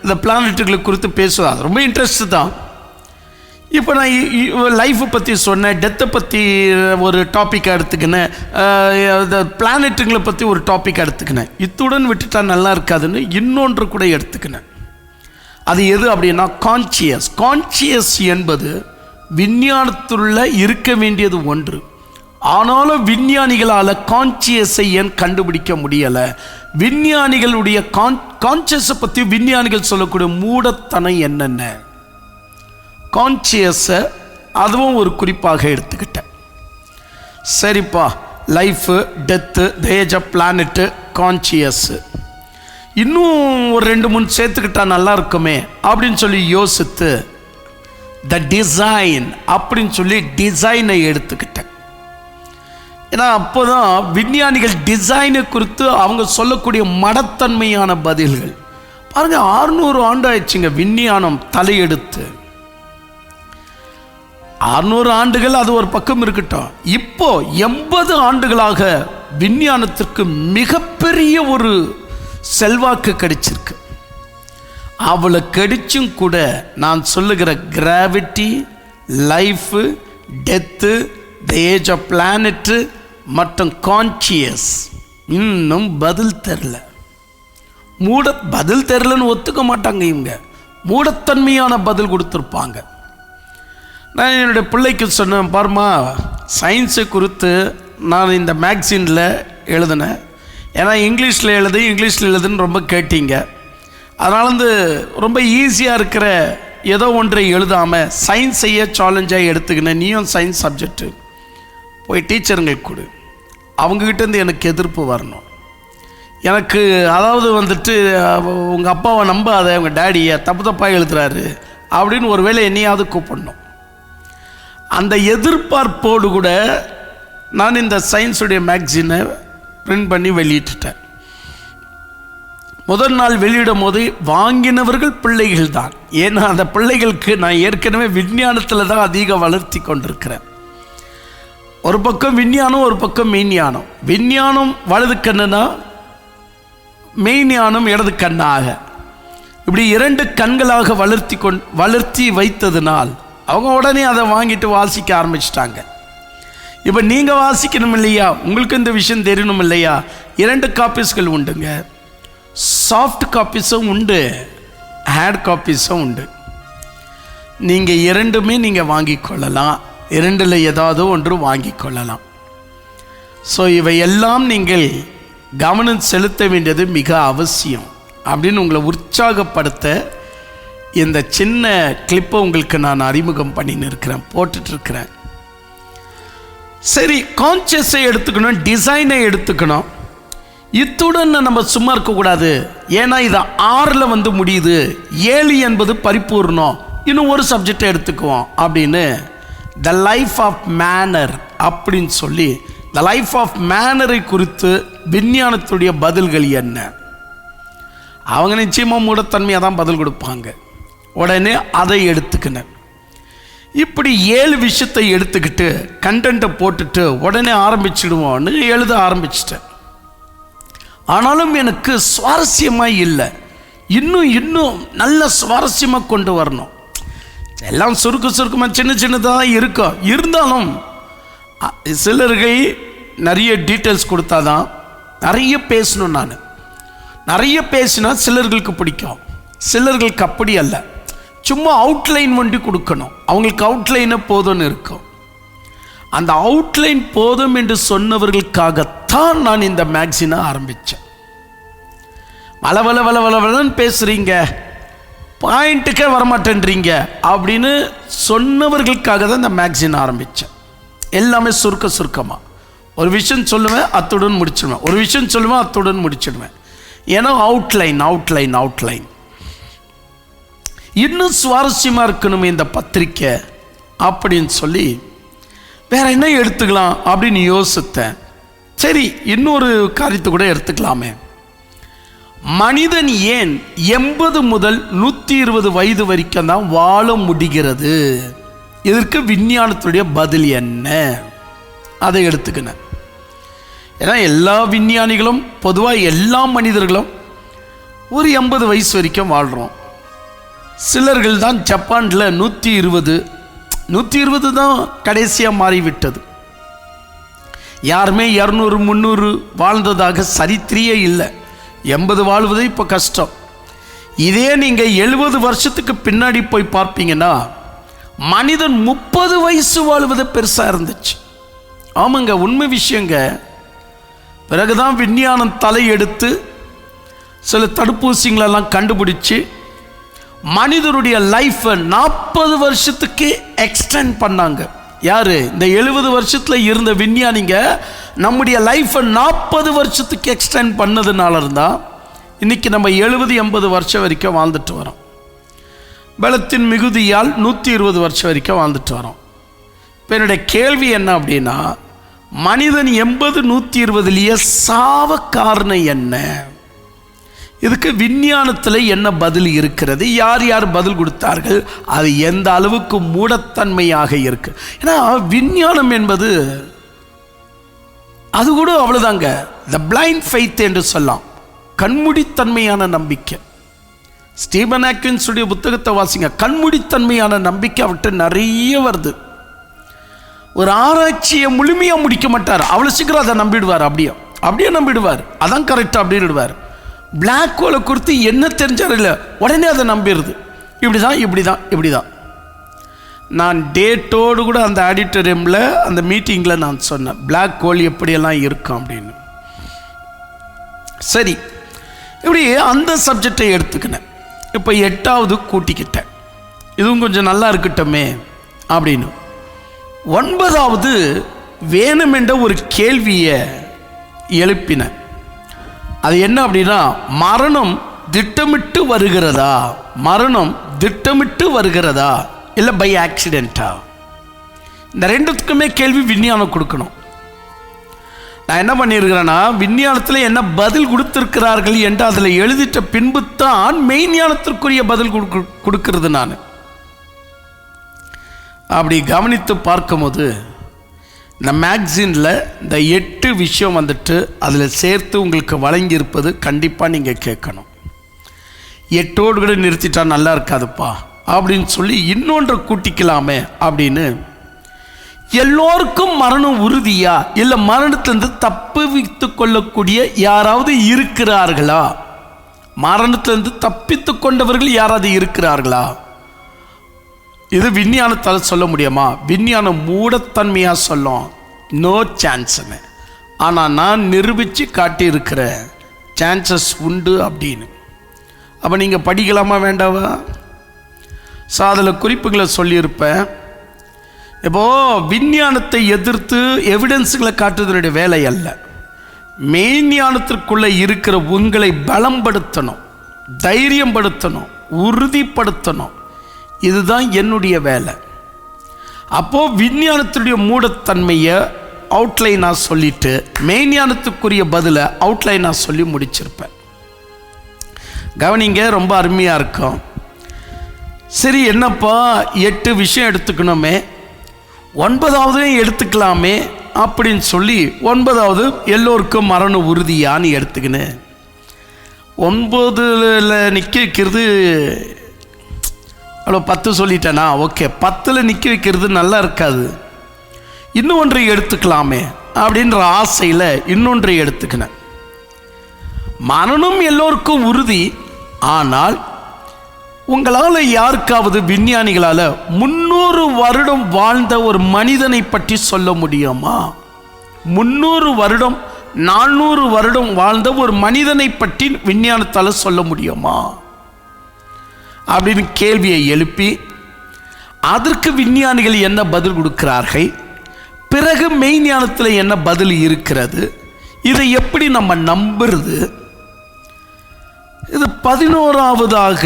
இந்த பிளானட்டுகளை குறித்து பேசுவது அது ரொம்ப இன்ட்ரெஸ்ட்டு தான். இப்போ நான் லைஃப்பை பற்றி சொன்னேன், டெத்தை பற்றி ஒரு டாப்பிக்காக எடுத்துக்கினேன், பிளானட்டுங்களை பற்றி ஒரு டாப்பிக்காக எடுத்துக்கினேன். இத்துடன் விட்டுட்டா நல்லா இருக்காதுன்னு இன்னொன்று கூட எடுத்துக்கினேன். அது எது அப்படின்னா கான்சியஸ் என்பது விஞ்ஞானத்துள்ள இருக்க வேண்டியது ஒன்று. ஆனாலும் விஞ்ஞானிகளால் கான்சியஸை ஏன் கண்டுபிடிக்க முடியலை? விஞ்ஞானிகளுடைய கான்சியஸை பற்றி விஞ்ஞானிகள் சொல்லக்கூடிய மூடத்தனம் என்னென்ன? கான்சியஸை அதுவும் ஒரு குறிப்பாக எடுத்துக்கிட்டேன். சரிப்பா, life, death, the age of planet, conscious, இன்னும் ஒரு 2-3 சேர்த்துக்கிட்டா நல்லா இருக்குமே அப்படின்னு சொல்லி யோசித்து த டிசைன் அப்படின்னு சொல்லி டிசைனை எடுத்துக்கிட்டேன். ஏன்னா அப்போ தான் விஞ்ஞானிகள் டிசைனை குறித்து அவங்க சொல்லக்கூடிய மடத்தன்மையான பதில்கள். பாருங்கள், 600 ஆண்டு ஆயிடுச்சுங்க விஞ்ஞானம் தலையெடுத்து. 600 ஆண்டுகள் அது ஒரு பக்கம் இருக்கட்டும், இப்போ 80 ஆண்டுகளாக விஞ்ஞானத்திற்கு மிகப்பெரிய ஒரு செல்வாக்கு கிடைச்சிருக்கு. அவளை கிடைச்சும் கூட நான் சொல்லுகிற gravity, life, death, the age of planet மற்றும் கான்சியஸ் இன்னும் பதில் தெரில. பதில் தெரிலன்னு ஒத்துக்க மாட்டாங்க இவங்க. மூடத்தன்மையான பதில் கொடுத்துருப்பாங்க. நான் என்னுடைய பிள்ளைக்கு சொன்னேன், பாருமா, சயின்ஸை குறித்து நான் இந்த மேக்சினில் எழுதினேன். ஏன்னா இங்கிலீஷில் எழுதுன்னு ரொம்ப கேட்டீங்க. அதனால ரொம்ப ஈஸியாக இருக்கிற ஏதோ ஒன்றை எழுதாமல் சயின்ஸையே சேலஞ்சாக எடுத்துக்கினேன். நீயும் சயின்ஸ் சப்ஜெக்டு போய் டீச்சருங்களுக்கு கொடு, அவங்ககிட்டேருந்து எனக்கு எதிர்ப்பு வரணும். எனக்கு அதாவது உங்கள் அப்பாவை நம்பாத, உங்கள் டேடியை தப்பாக எழுதுறாரு அப்படின்னு ஒரு வேளை என்னையாவது கூப்பிடணும். அந்த எதிர்பார்ப்போடு கூட நான் இந்த சயின்ஸுடைய மேக்சினை பிரிண்ட் பண்ணி வெளியிட்டுட்டேன். முதல் நாள் வெளியிடும் போது வாங்கினவர்கள் பிள்ளைகள் தான். ஏன்னா அந்த பிள்ளைகளுக்கு நான் ஏற்கனவே விஞ்ஞானத்தில் தான் அதிக வளர்த்தி கொண்டிருக்கிறேன். ஒரு பக்கம் விஞ்ஞானம், ஒரு பக்கம் மெய்ஞானம். விஞ்ஞானம் வலது கண்ணுனா மெய்ஞானம் இடது கண்ணாக, இப்படி 2 கண்களாக வளர்த்தி வைத்ததுனால் அவங்க உடனே அதை வாங்கிட்டு வாசிக்க ஆரம்பிச்சிட்டாங்க. இப்போ நீங்கள் வாசிக்கணும் இல்லையா, உங்களுக்கு இந்த விஷயம் தெரியணும் இல்லையா? 2 காப்பீஸ்கள் உண்டுங்க. சாஃப்ட் காப்பீஸும் உண்டு, ஹேர்ட் காப்பீஸும் உண்டு. நீங்கள் 2மே நீங்கள் வாங்கி கொள்ளலாம். 2ல் ஏதாவது ஒன்று வாங்கி கொள்ளலாம். ஸோ இவையெல்லாம் நீங்கள் கவனம் செலுத்த வேண்டியது மிக அவசியம் அப்படின்னு உங்களை உற்சாகப்படுத்த இந்த சின்ன கிளிப்பை உங்களுக்கு நான் அறிமுகம் பண்ணின்னு இருக்கிறேன், போட்டுட்ருக்கிறேன். சரி, கான்சியஸை எடுத்துக்கணும், டிசைனை எடுத்துக்கணும். இத்துடன் நம்ம சும்மா இருக்கக்கூடாது. ஏன்னா இது 6ல் முடியுது, 7 என்பது பரிபூர்ணம், இன்னும் ஒரு சப்ஜெக்டை எடுத்துக்குவோம் அப்படின்னு த லைஃப் ஆஃப் மேனர் அப்படின்னு சொல்லி த லைஃப் ஆஃப் மேனரை குறித்து விஞ்ஞானத்துடைய பதில்கள் என்ன? அவங்க நிச்சயமாக மூடத்தன்மையாக தான் பதில் கொடுப்பாங்க. உடனே அதை எடுத்துக்கினேன். இப்படி 7 விஷயத்தை எடுத்துக்கிட்டு கண்டென்ட்டை போட்டுட்டு உடனே ஆரம்பிச்சிடுவோன்னு எழுத ஆரம்பிச்சிட்டேன். ஆனாலும் எனக்கு சுவாரஸ்யமாக இல்லை. இன்னும் நல்ல சுவாரஸ்யமாக கொண்டு வரணும். எல்லாம் சுருக்கமாக சின்னதாக இருக்கும். இருந்தாலும் சிலர்கள் நிறைய டீட்டெயில்ஸ் கொடுத்தாதான் நிறைய பேசணும். நான் நிறைய பேசினா சிலர்களுக்கு பிடிக்கும், சிலர்களுக்கு அப்படி அல்ல. சும்மா அவுட்லைன் வண்டி கொடுக்கணும், அவங்களுக்கு அவுட்லைனை போதும்னு இருக்கும். அந்த அவுட்லைன் போதும் என்று சொன்னவர்களுக்காகத்தான் நான் இந்த மேக்சினை ஆரம்பித்தேன். வளவளன்னு பேசுகிறீங்க, பாயிண்ட்டுக்கே வரமாட்டேன்றீங்க அப்படின்னு சொன்னவர்களுக்காக தான் இந்த மேக்சின் ஆரம்பித்தேன். எல்லாமே சுருக்கமாக ஒரு விஷயம் சொல்லுவேன், அத்துடன் முடிச்சிடுவேன். ஒரு விஷயம் சொல்லுவேன், அத்துடன் முடிச்சிடுவேன். ஏன்னா அவுட்லைன் இன்னும் சுவாரஸ்யமாக இருக்கணும் இந்த பத்திரிக்கை அப்படின்னு சொல்லி வேற என்ன எடுத்துக்கலாம் அப்படின்னு யோசித்தேன். சரி, இன்னொரு காரியத்தை கூட எடுத்துக்கலாமே. மனிதன் ஏன் 80 முதல் 120 வயது வரைக்கும் தான் வாழ முடிகிறது? இதற்கு விஞ்ஞானத்துடைய பதில் என்ன? அதை எடுத்துக்கினேன். ஏன்னா எல்லா விஞ்ஞானிகளும் பொதுவாக எல்லா மனிதர்களும் ஒரு 80 வயசு வரைக்கும் வாழ்கிறோம். சிலர்கள் தான் ஜப்பானில் 120 தான் கடைசியாக மாறிவிட்டது. யாருமே 200 300 வாழ்ந்ததாக சரித்திரியே இல்லை. 80 வாழ்வது இப்போ கஷ்டம். இதே நீங்கள் 70 வருஷத்துக்கு பின்னாடி போய் பார்ப்பீங்கன்னா மனிதன் 30 வயசு வாழ்வது பெருசாக இருந்துச்சு. ஆமாங்க, உண்மை விஷயங்க. பிறகுதான் விஞ்ஞானம் தலையெடுத்து சில தடுப்பூசிகளெல்லாம் கண்டுபிடிச்சு மனிதருடைய லைஃப்பை 40 வருஷத்துக்கு எக்ஸ்டெண்ட் பண்ணாங்க. யாரு? இந்த 70 வருஷத்தில் இருந்த விஞ்ஞானிங்க நம்முடைய லைஃப்பை 40 வருஷத்துக்கு எக்ஸ்டெண்ட் பண்ணதுனால இருந்தால் இன்னைக்கு நம்ம 70-80 வருஷம் வரைக்கும் வாழ்ந்துட்டு வரோம். பலத்தின் மிகுதியால் 120 வருஷம் வரைக்கும் வாழ்ந்துட்டு வரோம். இப்போ என்னுடைய கேள்வி என்ன அப்படின்னா, மனிதன் 80-120 சாவ காரணம் என்ன? இதுக்கு விஞ்ஞானத்தில் என்ன பதில் இருக்கிறது? யார் யார் பதில் கொடுத்தார்கள்? அது எந்த அளவுக்கு மூடத்தன்மையாக இருக்கு? ஏன்னா விஞ்ஞானம் என்பது அது கூட அவ்வளோதாங்க, த பிளைண்ட் ஃபெய்த் என்று சொல்லலாம், கண்மூடித்தன்மையான நம்பிக்கை. ஸ்டீபன் ஹாக்கின்ஸுடைய புத்தகத்தை வாசிங்க, கண்மூடித்தன்மையான நம்பிக்கை அவர்கிட்ட நிறைய வருது. ஒரு ஆராய்ச்சியை முழுமையாக முடிக்க மாட்டார், அவ்வளோ சீக்கிரம் அதை நம்பிடுவார். அப்படியே நம்பிடுவார், அதான் கரெக்டாக அப்படின்னுடுவார். பிளாக் ஹோலை குறித்து என்ன தெரிஞ்சார் இல்லை, உடனே அதை நம்பிடுது. இப்படி தான். நான் டேட்டோடு கூட அந்த ஆடிட்டோரியமில் அந்த மீட்டிங்கில் நான் சொன்னேன், பிளாக் ஹோல் எப்படியெல்லாம் இருக்கும் அப்படின்னு. சரி, இப்படி அந்த சப்ஜெக்டை எடுத்துக்கினேன். இப்போ 8வது கூட்டிக்கிட்டேன், இதுவும் கொஞ்சம் நல்லா இருக்கட்டுமே அப்படின்னு. 9வது வேணுமென்ற ஒரு கேள்வியை எழுப்பினேன். அது என்ன அப்படின்னா, மரணம் திட்டமிட்டு வருகிறதா இல்லை பை ஆக்சிடென்ட்டா? இந்த ரெண்டுத்துக்குமே கேள்வி விஞ்ஞானம் கொடுக்கணும். நான் என்ன பண்ணியிருக்கிறேன்னா, விஞ்ஞானத்தில் என்ன பதில் கொடுத்திருக்கிறார்கள் என்று அதில் எழுதிட்ட பின்பு தான் மெய்ஞானத்திற்குரிய பதில் கொடுக்கிறது. நான் அப்படி கவனித்து பார்க்கும்போது இந்த மேக்சினில் இந்த 8 விஷயம் வந்துட்டு அதில் சேர்த்து உங்களுக்கு வழங்கியிருப்பது கண்டிப்பாக நீங்கள் கேட்கணும். 8ஓடு கூட நிறுத்திட்டா நல்லா இருக்காதுப்பா அப்படின்னு சொல்லி இன்னொன்றை கூட்டிக்கலாமே அப்படின்னு. எல்லோருக்கும் மரணம் உறுதியா இல்லை மரணத்திலிருந்து தப்பித்து கொள்ளக்கூடிய யாராவது இருக்கிறார்களா? மரணத்திலிருந்து தப்பித்து கொண்டவர்கள் யாராவது இருக்கிறார்களா? இது விஞ்ஞானத்தால் சொல்ல முடியுமா? விஞ்ஞானம் மூடத்தன்மையாக சொல்லும், நோ சான்ஸ்னு. ஆனால் நான் நிரூபித்து காட்டியிருக்கிற சான்சஸ் உண்டு அப்படின்னு. அப்போ நீங்கள் படிக்கலாமா வேண்டாவா? அதில் குறிப்புகளை சொல்லியிருப்பேன். இப்போது விஞ்ஞானத்தை எதிர்த்து எவிடன்ஸுகளை காட்டுவதனுடைய வேலை அல்ல, மெய்ஞானத்திற்குள்ளே இருக்கிற உங்களை பலம்படுத்தணும், தைரியப்படுத்தணும், உறுதிப்படுத்தணும். இதுதான் என்னுடைய வேலை. அப்போது விஞ்ஞானத்துடைய மூடத்தன்மையை அவுட்லைனாக சொல்லிட்டு மெய்ஞானத்துக்குரிய பதிலை அவுட்லைனாக சொல்லி முடிச்சிருப்பேன். கவனிங்க, ரொம்ப அருமையாக இருக்கும். சரி, என்னப்பா 8 விஷயம் எடுத்துக்கணுமே, 9வது எடுத்துக்கலாமே அப்படின்னு சொல்லி 9வது எல்லோருக்கும் மரணம் உறுதியான்னு எடுத்துக்கினேன். 9ல் நிற்க வைக்கிறது அவ்வளோ 10 சொல்லிட்டேனா? ஓகே, 10ல் நிற்க வைக்கிறது நல்லா இருக்காது, இன்னும் ஒன்றை எடுத்துக்கலாமே அப்படின்ற ஆசையில் இன்னொன்றை எடுத்துக்கினேன். மரணம் எல்லோருக்கும் உறுதி, ஆனால் உங்களால் யாருக்காவது விஞ்ஞானிகளால் 300 வருடம் வாழ்ந்த ஒரு மனிதனை பற்றி சொல்ல முடியுமா? 300 வருடம் 400 வருடம் வாழ்ந்த ஒரு மனிதனை பற்றி விஞ்ஞானத்தால் சொல்ல முடியுமா அப்படின்னு கேள்வியை எழுப்பி அதற்கு விஞ்ஞானிகள் என்ன பதில் கொடுக்கிறார்கள், பிறகு மெய்ஞானத்தில் என்ன பதில் இருக்கிறது, இதை எப்படி நம்ம நம்புறது, இது 11வதாக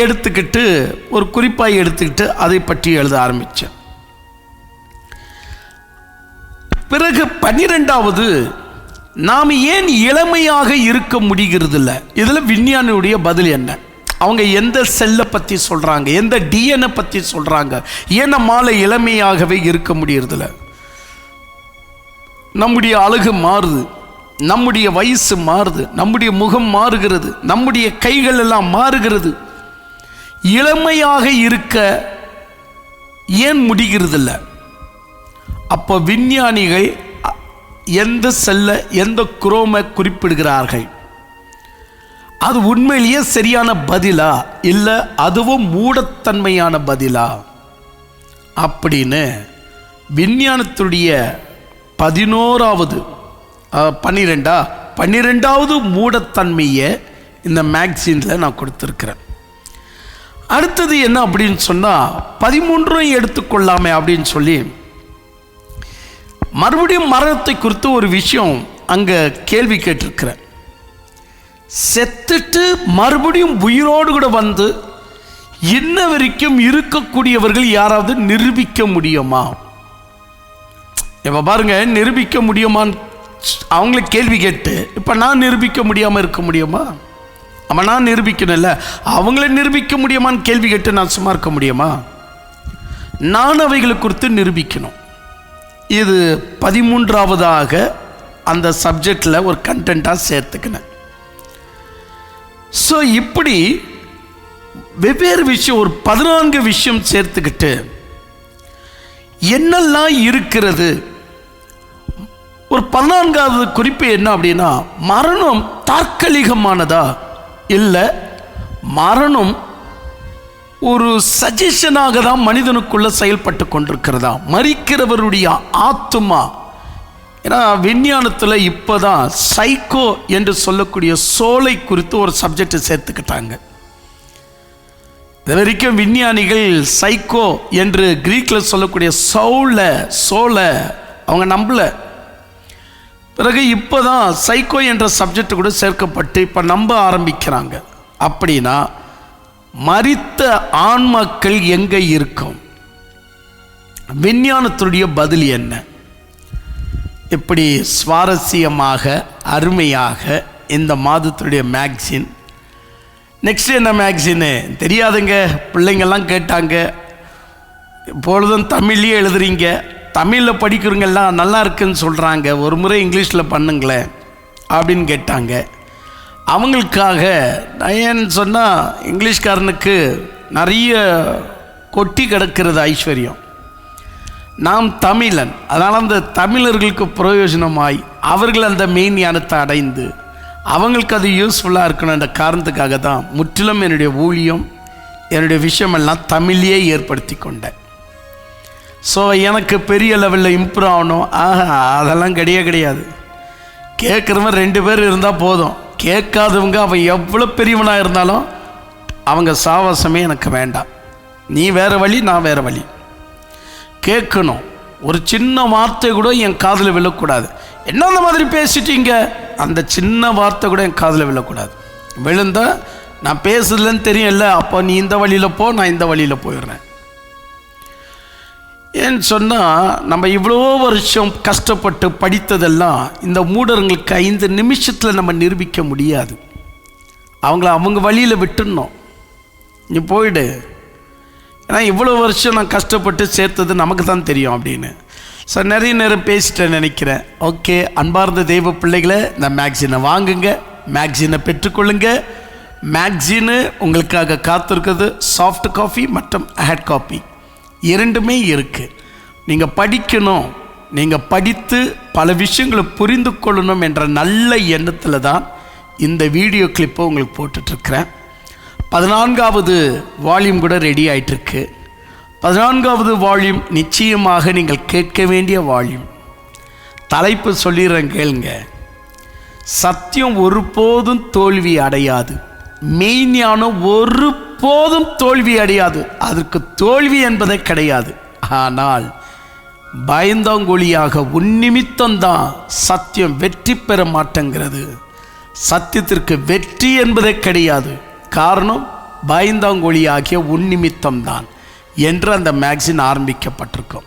எடுத்துக்கிட்டு ஒரு குறிப்பாக எடுத்துக்கிட்டு அதை பற்றி எழுத ஆரம்பித்தேன். பிறகு 12வது, நாம் ஏன் இளமையாக இருக்க முடிகிறது இல்லை, இதில் விஞ்ஞானியுடைய பதில் என்ன? அவங்க எந்த செல்லை பற்றி சொல்கிறாங்க, எந்த டிஎன்ஏ பற்றி சொல்கிறாங்க, ஏன் நம்மால் இளமையாகவே இருக்க முடியறதில்ல? நம்முடைய அழகு மாறுது, நம்முடைய வயசு மாறுது, நம்முடைய முகம் மாறுகிறது, நம்முடைய கைகள் எல்லாம் மாறுகிறது. இளமையாக இருக்க ஏன் முடிகிறதில்ல? அப்போ விஞ்ஞானிகள் எந்த செல்லை எந்த குரோமை குறிப்பிடுகிறார்கள்? அது உண்மையிலேயே சரியான பதிலா இல்லை அதுவும் மூடத்தன்மையான பதிலா அப்படின்னு விஞ்ஞானத்துடைய 12வது மூடத்தன்மையை இந்த மேக்சினில் நான் கொடுத்துருக்கிறேன். அடுத்தது என்ன அப்படின்னு சொன்னால் 13 எடுத்துக்கொள்ளாமே அப்படின்னு சொல்லி மறுபடியும் மரணத்தை குறித்து ஒரு விஷயம் அங்கே கேள்வி கேட்டிருக்கிறேன். செத்துட்டு மறுபடியும் உயிரோடு கூட வந்து இன்ன வரைக்கும் இருக்கக்கூடியவர்கள் யாராவது நிரூபிக்க முடியுமா? இப்போ பாருங்க, நிரூபிக்க முடியுமான்னு அவங்கள கேள்வி கேட்டு இப்போ நான் நிரூபிக்க முடியாமல் இருக்க முடியுமா? ஆமாம், நான் நிரூபிக்கணும் இல்லை, அவங்கள நிரூபிக்க முடியுமான்னு கேள்வி கேட்டு நான் சும்மா இருக்க முடியுமா? நான் அவைகளை குறித்து நிரூபிக்கணும். இது 13வதாக அந்த சப்ஜெக்டில் ஒரு கண்டென்ட்டாக சேர்த்துக்கினேன். ஸோ இப்படி வெவ்வேறு விஷயம், ஒரு 14 விஷயம் சேர்த்துக்கிட்டு என்னெல்லாம் இருக்கிறது. ஒரு 14வது குறிப்பு என்ன அப்படின்னா, மரணம் தற்காலிகமானதா இல்லை, மரணம் ஒரு சஜஷனாக தான் மனிதனுக்குள்ள செயல்பட்டு கொண்டிருக்கிறதா, மரிக்கிறவருடைய ஆத்துமா. ஏன்னா விஞ்ஞானத்தில் இப்போ தான் சைக்கோ என்று சொல்லக்கூடிய சோலை குறித்து ஒரு சப்ஜெக்டை சேர்த்துக்கிட்டாங்க. இது வரைக்கும் விஞ்ஞானிகள் சைக்கோ என்று கிரீக்கில் சொல்லக்கூடிய சோலை அவங்க நம்பல. பிறகு இப்போ தான் சைக்கோ என்ற சப்ஜெக்ட் கூட சேர்க்கப்பட்டு இப்போ நம்ப ஆரம்பிக்கிறாங்க. அப்படின்னா மரித்த ஆன்மாக்கள் எங்கே இருக்கும்? விஞ்ஞானத்துடைய பதில் என்ன? இப்படி சுவாரஸ்யமாக அருமையாக இந்த மாதத்துடைய மேக்சின். நெக்ஸ்ட் என்ன மேக்சின்னு தெரியாதுங்க, பிள்ளைங்கள்லாம் கேட்டாங்க. இப்பொழுதும் தமிழ்லேயே எழுதுறீங்க, தமிழில் படிக்கிறவங்கெல்லாம் நல்லா இருக்குன்னு சொல்கிறாங்க, ஒரு முறை இங்கிலீஷில் பண்ணுங்களேன் அப்படின்னு கேட்டாங்க. அவங்களுக்காக நான் ஏன்னு சொன்னால், இங்கிலீஷ்காரனுக்கு நிறைய கொட்டி கிடக்கிறது ஐஸ்வர்யம். நாம் தமிழன், அதனால் அந்த தமிழர்களுக்கு பிரயோஜனமாய் அவர்கள் அந்த மெயின் ஞானத்தை அடைந்து அவங்களுக்கு அது யூஸ்ஃபுல்லாக இருக்கணும் என்ற காரணத்துக்காக தான் முற்றிலும் என்னுடைய ஊழியம், என்னுடைய விஷயமெல்லாம் தமிழையே ஏற்படுத்தி கொண்டேன். ஸோ எனக்கு பெரிய லெவலில் இம்ப்ரூவ் ஆகணும் அதெல்லாம் கிடையாது. கேட்குறவன் 2 பேர் இருந்தால் போதும். கேட்காதவங்க அவன் எவ்வளோ பெரியவனாக இருந்தாலும் அவங்க சாவாசமே எனக்கு வேண்டாம். நீ வேறு வழி, நான் வேறு வழி. கேட்கணும். ஒரு சின்ன வார்த்தை கூட என் காதில் விழக்கூடாது. என்ன அந்த மாதிரி பேசிட்டீங்க, அந்த சின்ன வார்த்தை கூட என் காதில் விழக்கூடாது. விழுந்தா நான் பேசுறதுலன்னு தெரியும் இல்லை, அப்போ நீ இந்த வழியில் போ, நான் இந்த வழியில் போயிடுறேன். ஏன்னு சொன்னால், நம்ம இவ்வளோ வருஷம் கஷ்டப்பட்டு படித்ததெல்லாம் இந்த மூடர்களுக்கு 5 நிமிஷத்தில் நம்ம நிரூபிக்க முடியாது. அவங்கள அவங்க வழியில் விட்டுடணும். நீ போயிடு, ஏன்னா இவ்வளோ வருஷம் நான் கஷ்டப்பட்டு சேர்த்தது நமக்கு தான் தெரியும் அப்படின்னு. ஸோ நிறைய நேரம் பேசிட்டேன் நினைக்கிறேன். ஓகே, அன்பார்ந்த தெய்வ பிள்ளைகளை, இந்த மேக்சினை வாங்குங்க, மேக்சினை பெற்றுக்கொள்ளுங்க. மேக்சினு உங்களுக்காக காத்திருக்கிறது. சாஃப்ட் காப்பி மற்றும் ஹார்ட் காப்பி இரண்டுமே இருக்குது. நீங்கள் படிக்கணும், நீங்கள் படித்து பல விஷயங்களை புரிந்து கொள்ளணும் என்ற நல்ல எண்ணத்தில் தான் இந்த வீடியோ கிளிப்பை உங்களுக்கு போட்டுட்ருக்கிறேன். 14வது வால்யூம் கூட ரெடி ஆகிட்டுருக்கு. 14வது வால்யூம் நிச்சயமாக நீங்கள் கேட்க வேண்டிய வால்யூம். தலைப்பு சொல்லிடுறேன், கேளுங்க. சத்தியம் ஒருபோதும் தோல்வி அடையாது. மெய்ஞானம் ஒருபோதும் தோல்வி அடையாது. அதற்கு தோல்வி என்பதே கிடையாது. ஆனால் பயந்தாங்கொழியாக உன்னிமித்தம்தான் சத்தியம் வெற்றி பெற மாட்டேங்கிறது. சத்தியத்திற்கு வெற்றி என்பதே கிடையாது. காரணம் பயந்தாங்கொழியாகிய உன்னிமித்தம்தான் என்று அந்த மேக்சின் ஆரம்பிக்கப்பட்டிருக்கும்.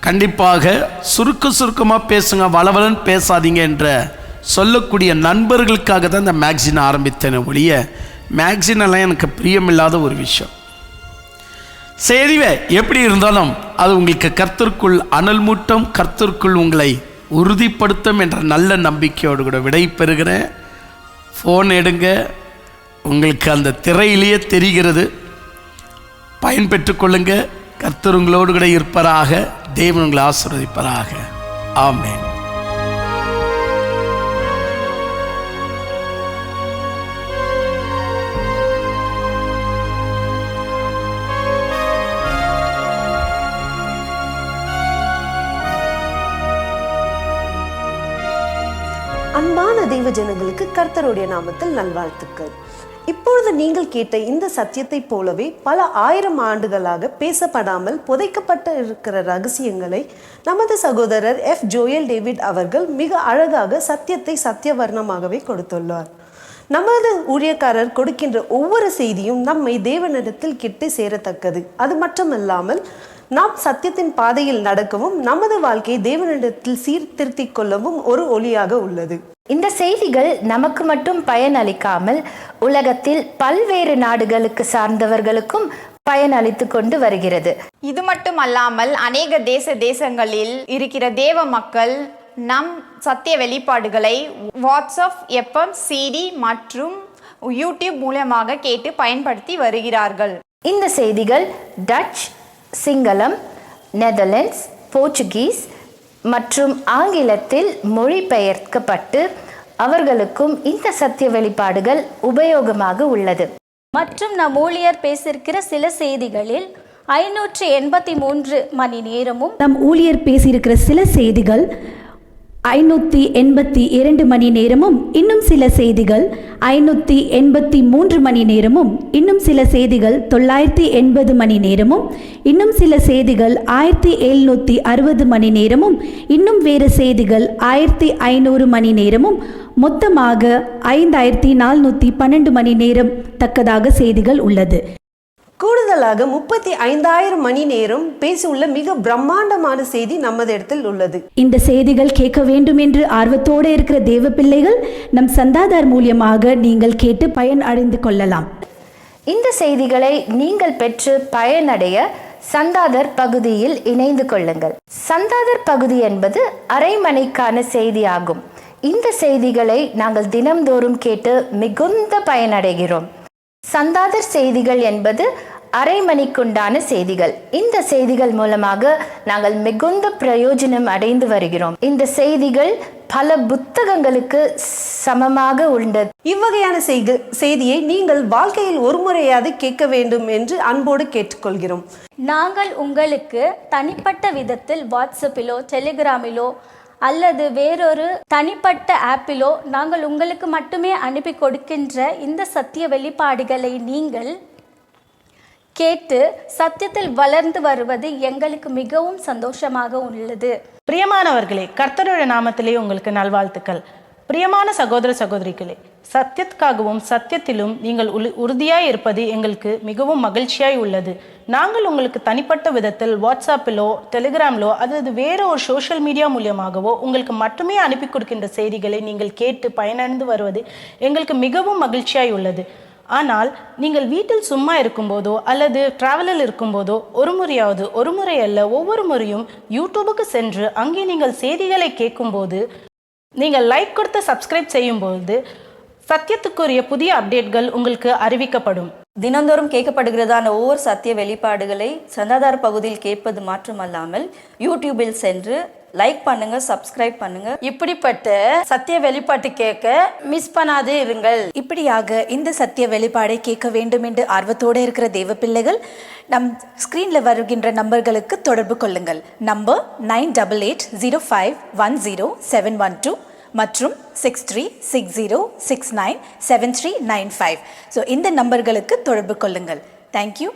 கண்டிப்பாக சுருக்கமாக பேசுங்க, வளவலன்னு பேசாதீங்க என்ற சொல்லக்கூடிய நண்பர்களுக்காக தான் இந்த மேக்சின் ஆரம்பித்தேன் ஒழிய மேக்சினெல்லாம் எனக்கு பிரியமில்லாத ஒரு விஷயம். சரிவே, எப்படி இருந்தாலும் அது உங்களுக்கு கர்த்தருக்குள் அனல் மூட்டம், கர்த்தருக்குள் உங்களை உறுதிப்படுத்தும் என்ற நல்ல நம்பிக்கையோடு கூட விடை பெறுகிறேன். ஃபோன் எடுங்க, உங்களுக்கு அந்த திரையிலேயே தெரிகிறது. பயன்பெற்றுக் கொள்ளுங்க. கர்த்தர் உங்களோடு கூட இருப்பராக. தேவன் உங்களை ஆசீர்வதிப்பராக. ஆமென். அன்பான தெய்வ ஜனங்களுக்கு கர்த்தருடைய நாமத்தில் நல்வாழ்த்துக்கள். இப்பொழுது நீங்கள் கேட்ட இந்த சத்தியத்தை போலவே பல ஆயிரம் ஆண்டுகளாக பேசப்படாமல் புதைக்கப்பட்டு இருக்கிற ரகசியங்களை நமது சகோதரர் ஜோயல் டேவிட் அவர்கள் மிக அழகாக சத்தியத்தை சத்தியவர்ணமாகவே கொடுத்துள்ளார். நமது ஊழியக்காரர் கொடுக்கின்ற ஒவ்வொரு செய்தியும் நம்மை தேவனிடத்தில் கிட்டு சேரத்தக்கது. அது மட்டுமல்லாமல் நாம் சத்தியத்தின் பாதையில் நடக்கவும் நமது வாழ்க்கையை தேவனிடத்தில் சீர்திருத்திக் கொள்ளவும் ஒரு ஒளியாக உள்ளது. இந்த செய்திகள் நமக்கு மட்டும் பயனளிக்காமல் உலகத்தில் பல்வேறு நாடுகளுக்கு சார்ந்தவர்களுக்கும் பயனளித்து கொண்டு வருகிறது. இது மட்டுமல்லாமல் அநேக தேசங்களில் இருக்கிற தேவ மக்கள் நம் சத்திய வெளிப்பாடுகளை வாட்ஸ்அப், FM, CD மற்றும் யூடியூப் மூலமாக கேட்டு பயன்படுத்தி வருகிறார்கள். இந்த செய்திகள் டச், சிங்களம், நெதர்லாண்ட்ஸ், போர்ச்சுகீஸ் மற்றும் ஆங்கிலத்தில் மொழிபெயர்க்கப்பட்டு அவர்களுக்கும் இந்த சத்திய வெளிப்பாடுகள் உபயோகமாக உள்ளது. மற்றும் நம் ஊழியர் பேசியிருக்கிற சில செய்திகளில் 583 மணி நேரமும், நம் ஊழியர் பேசியிருக்கிற சில செய்திகள் 582 மணி நேரமும், இன்னும் சில செய்திகள் 583 மணி நேரமும், இன்னும் சில செய்திகள் 980 மணி நேரமும், இன்னும் சில செய்திகள் 1760 மணி நேரமும், இன்னும் வேறு செய்திகள் 1500 மணி நேரமும், மொத்தமாக 5412 மணி நேரம் தக்கதாக செய்திகள் உள்ளது. கூடுதலாக 35,000 மணி நேரம் பேசியுள்ள மிக பிரம்மாண்டமான செய்தி நமது இடத்தில் உள்ளது. இந்த செய்திகள் கேட்க வேண்டும் என்று ஆர்வத்தோடு இருக்கிற தேவ பிள்ளைகள் நம் சந்தாதார் மூலியமாக நீங்கள் கேட்டு பயன் அடைந்து கொள்ளலாம். இந்த செய்திகளை நீங்கள் பெற்று பயனடைய சந்தாதர் பகுதியில் இணைந்து கொள்ளுங்கள். சந்தாதர் பகுதி என்பது அரைமணிக்கான செய்தி ஆகும். இந்த செய்திகளை நாங்கள் தினம்தோறும் கேட்டு மிகுந்த பயனடைகிறோம். சந்தாதர் செய்திகள் என்பது அரை மணிக்குண்டான செய்திகள். இந்த செய்திகள் மூலமாக நாங்கள் மிகுந்த பிரயோஜனம் அடைந்து வருகிறோம். இந்த செய்திகள் பல புத்தகங்களுக்கு சமமாக உள்ளது. இவ்வகையான செய்தியை நீங்கள் வாழ்க்கையில் ஒரு முறையாவது கேட்க வேண்டும் என்று அன்போடு கேட்டுக்கொள்கிறோம். நாங்கள் உங்களுக்கு தனிப்பட்ட விதத்தில் வாட்ஸ்அப்பிலோ, டெலிகிராமிலோ அல்லது வேறொரு தனிப்பட்ட ஆப்பிலோ நாங்கள் உங்களுக்கு மட்டுமே அனுப்பி கொடுக்கின்ற இந்த சத்திய வெளிப்பாடுகளை நீங்கள் கேட்டு சத்தியத்தில் வளர்ந்து வருவது எங்களுக்கு மிகவும் சந்தோஷமாக உள்ளது. பிரியமானவர்களே, கர்த்தருடைய நாமத்திலே உங்களுக்கு நல்வாழ்த்துக்கள். பிரியமான சகோதர சகோதரிகளே, சத்தியத்துக்காகவும் சத்தியத்திலும் நீங்கள் உறுதியாய் இருப்பது எங்களுக்கு மிகவும் மகிழ்ச்சியாய் உள்ளது. நாங்கள் உங்களுக்கு தனிப்பட்ட விதத்தில் வாட்ஸ்அப்பிலோ, டெலிகிராமிலோ அல்லது வேறு ஒரு சோஷியல் மீடியா மூலியமாகவோ உங்களுக்கு மட்டுமே அனுப்பி கொடுக்கின்ற செய்திகளை நீங்கள் கேட்டு பயனடைந்து வருவது எங்களுக்கு மிகவும் மகிழ்ச்சியாய் உள்ளது. ஆனால் நீங்கள் வீட்டில் சும்மா இருக்கும்போதோ அல்லது டிராவலில் இருக்கும்போதோ ஒரு முறை அல்ல ஒவ்வொரு முறையும் யூடியூபுக்கு சென்று அங்கே நீங்கள் செய்திகளை கேட்கும்போது, நீங்கள் லைக் கொடுத்து சப்ஸ்கிரைப் செய்யும்போது சத்தியத்துக்குரிய புதிய அப்டேட்கள் உங்களுக்கு அறிவிக்கப்படும். தினந்தோறும் கேட்கப்படுகிறதான ஒவ்வொரு சத்திய வெளிப்பாடுகளை சந்தாதார பகுதியில் கேட்பது மாற்றமல்லாமல் யூடியூபில் சென்று லைக் பண்ணுங்க, சப்ஸ்கிரைப் பண்ணுங்க. இப்படிப்பட்ட சத்திய வெளிப்பாட்டு கேட்க மிஸ் பண்ணாது இருங்கள். இப்படியாக இந்த சத்திய வெளிப்பாடை கேட்க வேண்டும் என்று ஆர்வத்தோடு இருக்கிற தேவ பிள்ளைகள் நம் ஸ்கிரீன்ல வருகின்ற நம்பர்களுக்கு தொடர்பு கொள்ளுங்கள். நம்பர் 9880510712 மற்றும் 6360697395. ஸோ இந்த நம்பர்களுக்கு தொடர்பு கொள்ளுங்கள். தேங்க்யூ.